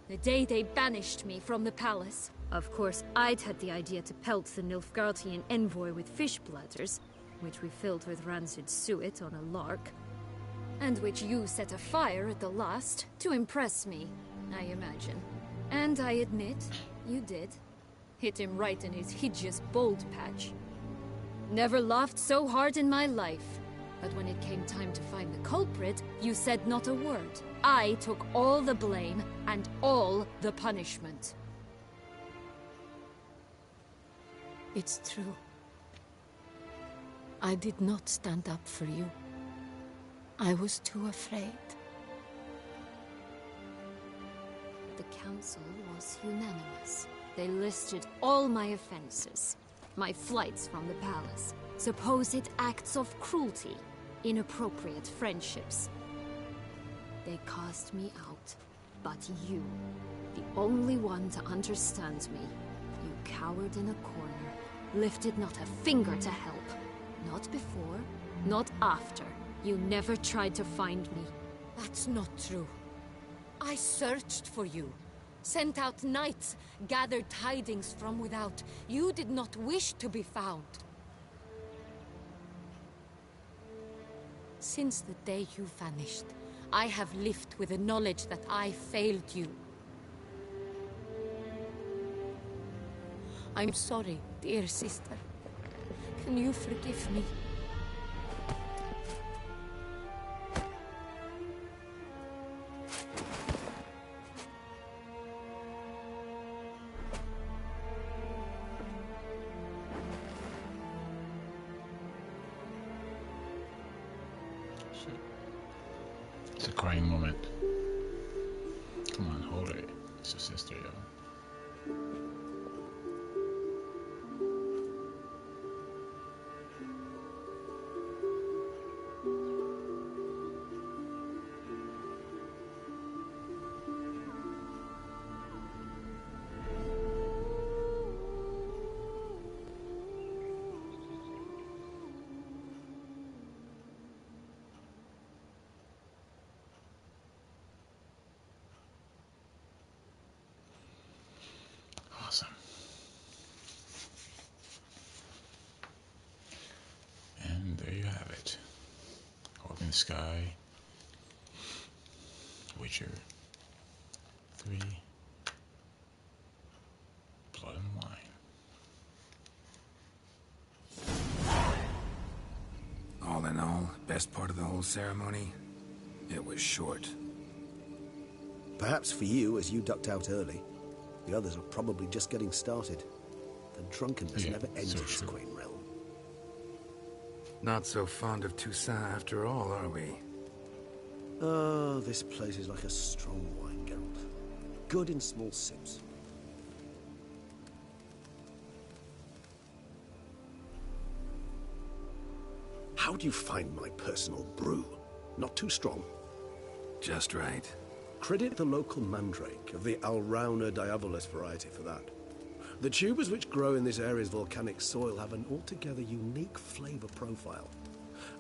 S11: the day they banished me from the palace? Of course, I'd had the idea to pelt the Nilfgaardian envoy with fish bladders, which we filled with rancid suet on a lark, and which you set afire at the last to impress me, I imagine. And I admit, you did. Hit him right in his hideous bald patch. Never laughed so hard in my life. But when it came time to find the culprit, you said not a word. I took all the blame and all the punishment.
S17: It's true. I did not stand up for you. I was too afraid.
S11: The council was unanimous. They listed all my offenses. My flights from the palace, supposed acts of cruelty, inappropriate friendships. They cast me out. But you, the only one to understand me, you cowered in a corner, lifted not a finger to help. Not before, not after. You never tried to find me. That's not true. I searched for you. Sent out knights, gathered tidings from without. You did not wish to be found. Since the day you vanished, I have lived with the knowledge that I failed you. I'm sorry, dear sister. Can you forgive me?
S1: It's a crying moment. Come on, hold it. It's your sister, yo. Awesome. And there you have it. Orb in the Sky, Witcher 3, Blood and Wine.
S3: All in all, best part of the whole ceremony? It was short.
S4: Perhaps for you, as you ducked out early. The others are probably just getting started. The drunkenness never ends in this quaint realm.
S3: Not so fond of Toussaint after all, are we?
S4: Oh, this place is like a strong wine, Geralt. Good in small sips. How do you find my personal brew? Not too strong?
S3: Just right.
S4: Credit the local mandrake of the Alrauna diavolis variety for that. The tubers which grow in this area's volcanic soil have an altogether unique flavor profile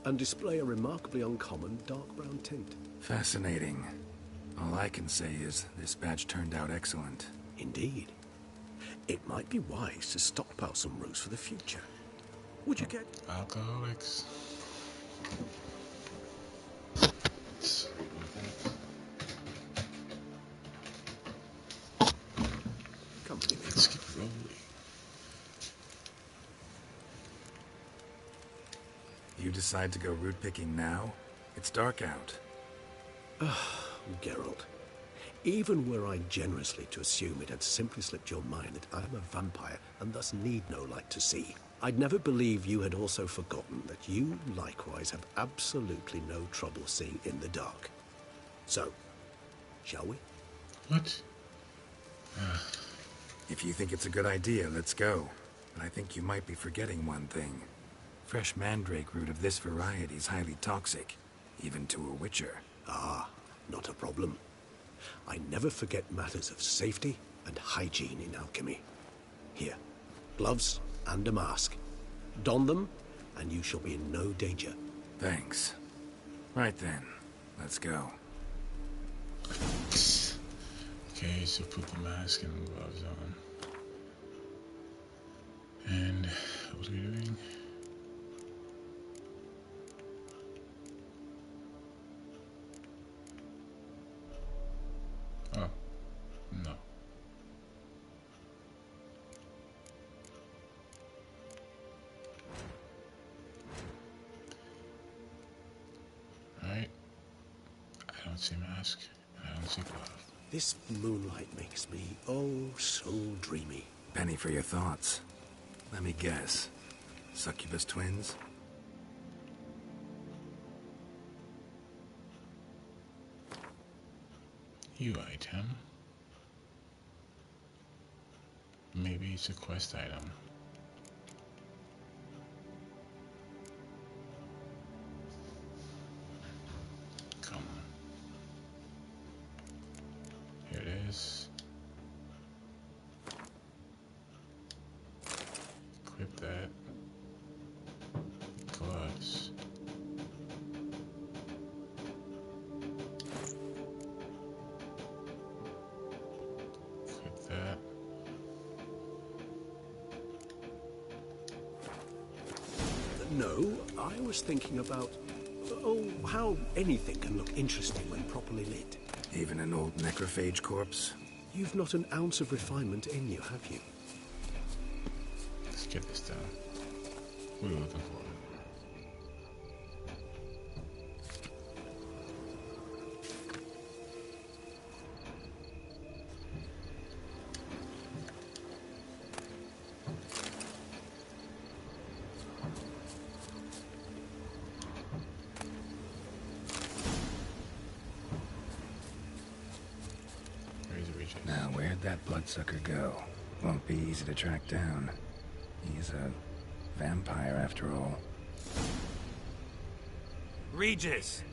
S4: and display a remarkably uncommon dark brown tint.
S3: Fascinating. All I can say is this batch turned out excellent.
S4: Indeed. It might be wise to stockpile some roots for the future. Would you get...
S1: Alcoholics. Let's keep rolling.
S3: You decide to go root picking now? It's dark out.
S4: Geralt, even were I generously to assume it had simply slipped your mind that I am a vampire and thus need no light to see, I'd never believe you had also forgotten that you likewise have absolutely no trouble seeing in the dark. So, shall we?
S1: What?
S3: If you think it's a good idea, let's go. But I think you might be forgetting one thing. Fresh mandrake root of this variety is highly toxic, even to a witcher.
S4: Ah, not a problem. I never forget matters of safety and hygiene in alchemy. Here, gloves and a mask. Don them, and you shall be in no danger.
S3: Thanks. Right then, let's go.
S1: Okay, so put the mask and the gloves on. And what are we doing? Oh, no. Alright. I don't see mask, and I don't see glove.
S4: This moonlight makes me, oh, so dreamy.
S3: Penny for your thoughts. Let me guess. Succubus twins?
S1: You item. Maybe it's a quest item. Come on. Here it is. Equip that. Gloves.
S8: No, I was thinking about... oh, how anything can look interesting when properly lit.
S3: Even an old necrophage corpse?
S8: You've not an ounce of refinement in you, have you?
S1: Let's get this done. What are we looking for?
S3: Now, where'd that bloodsucker go? Won't be easy to track down. He's a vampire, after all.
S12: Regis!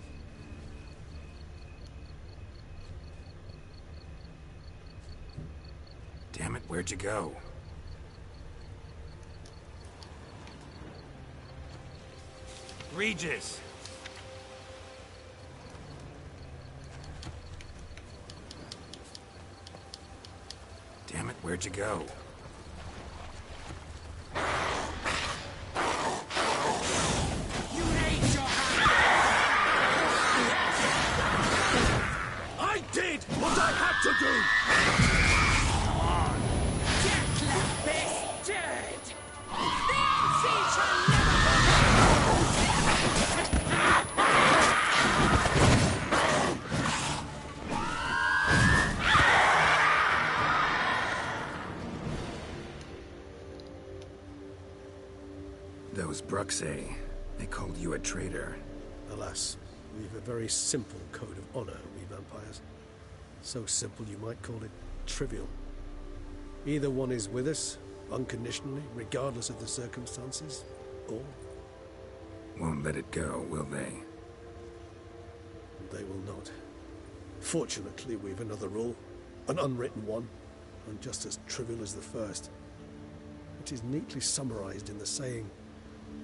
S3: Damn it, where'd you go?
S12: Regis!
S3: Damn it, where'd you go?
S12: You hate your
S8: I did what I had to do!
S12: Death bastard! The unseen shall
S3: Those Bruxay, they called you a traitor.
S8: Alas, we've a very simple code of honor, we vampires. So simple you might call it trivial. Either one is with us, unconditionally, regardless of the circumstances, or...
S3: Won't let it go, will they?
S8: They will not. Fortunately, we've another rule, an unwritten one, and just as trivial as the first. It is neatly summarized in the saying,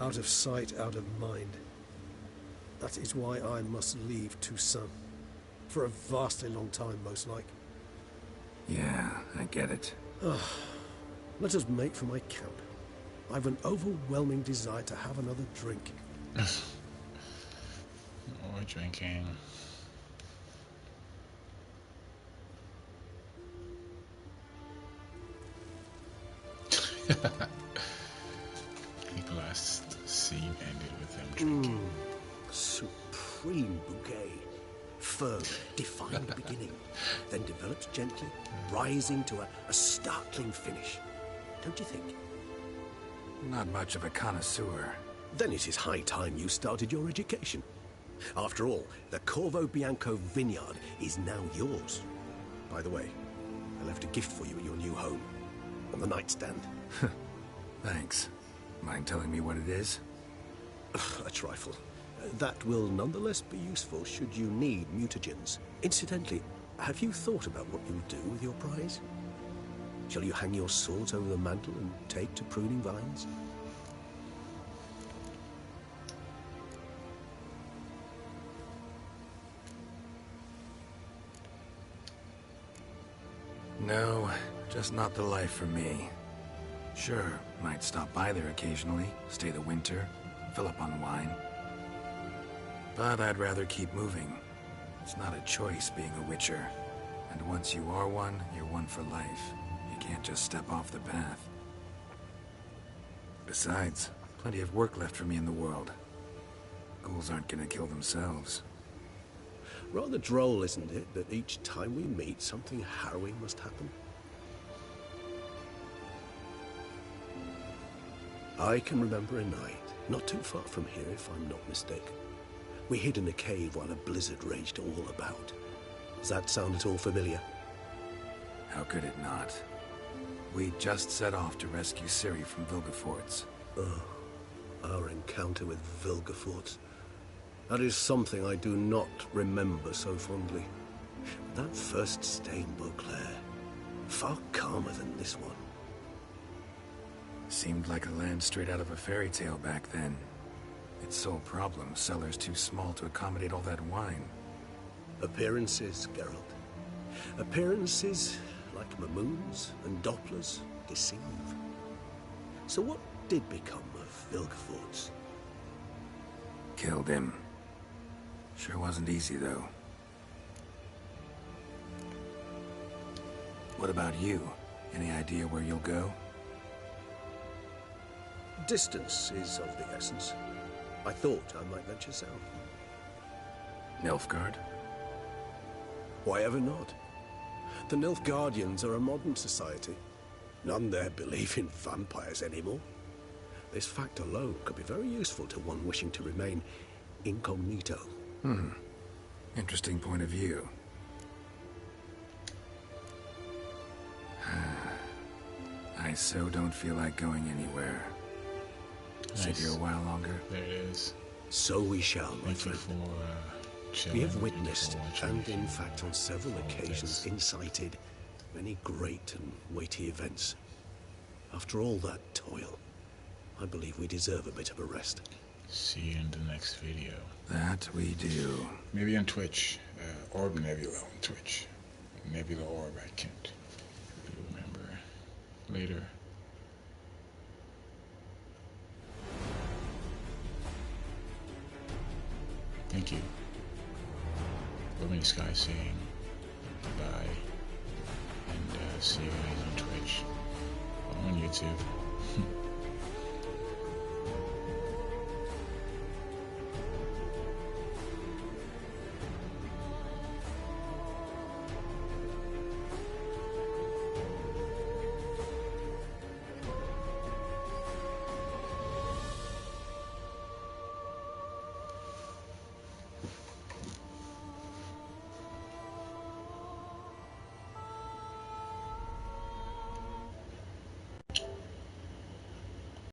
S8: out of sight, out of mind. That is why I must leave Toussaint. For a vastly long time, most like.
S3: Yeah, I get it.
S8: Let us make for my camp. I've an overwhelming desire to have another drink.
S1: More drinking. The last scene ended with them drinking.
S8: Supreme bouquet. Firm, defined beginning, then develops gently, rising to a startling finish. Don't you think?
S3: Not much of a connoisseur.
S8: Then it is high time you started your education. After all, the Corvo Bianco vineyard is now yours. By the way, I left a gift for you at your new home. On the nightstand.
S3: Thanks. Mind telling me what it is?
S8: A trifle. That will nonetheless be useful should you need mutagens. Incidentally, have you thought about what you'll do with your prize? Shall you hang your swords over the mantle and take to pruning vines?
S3: No, just not the life for me. Sure, might stop by there occasionally, stay the winter, fill up on wine. But I'd rather keep moving. It's not a choice being a witcher. And once you are one, you're one for life. You can't just step off the path. Besides, plenty of work left for me in the world. Ghouls aren't gonna kill themselves.
S8: Rather droll, isn't it, that each time we meet, something harrowing must happen? I can remember a night, not too far from here if I'm not mistaken. We hid in a cave while a blizzard raged all about. Does that sound at all familiar?
S3: How could it not? We just set off to rescue Ciri from Vilgefortz.
S8: Oh, our encounter with Vilgefortz. That is something I do not remember so fondly. That first stay in Beauclair, far calmer than this one.
S3: Seemed like a land straight out of a fairy tale back then. Its sole problem, cellars too small to accommodate all that wine.
S8: Appearances, Geralt. Appearances, like Mamoons and Dopplers, deceive. So what did become of Vilgefortz?
S3: killed him. Sure wasn't easy, though. What about you? Any idea where you'll go?
S8: Distance is of the essence. I thought I might venture south.
S3: Nilfgaard?
S8: Why ever not? The Nilfgaardians are a modern society. None there believe in vampires anymore. This fact alone could be very useful to one wishing to remain incognito.
S3: Interesting point of view. I so don't feel like going anywhere. Sit here a while longer.
S1: There it is.
S8: So we shall, my friend.
S1: For
S8: we have witnessed, and in fact on several occasions incited, many great and weighty events. After all that toil, I believe we deserve a bit of a rest.
S1: See you in the next video.
S3: That we do.
S1: Maybe on Twitch. Orb Nebula on Twitch. Nebula Orb, I can't remember. Later. Thank you. orbinthesky saying bye. And see you guys on Twitch. Or on YouTube.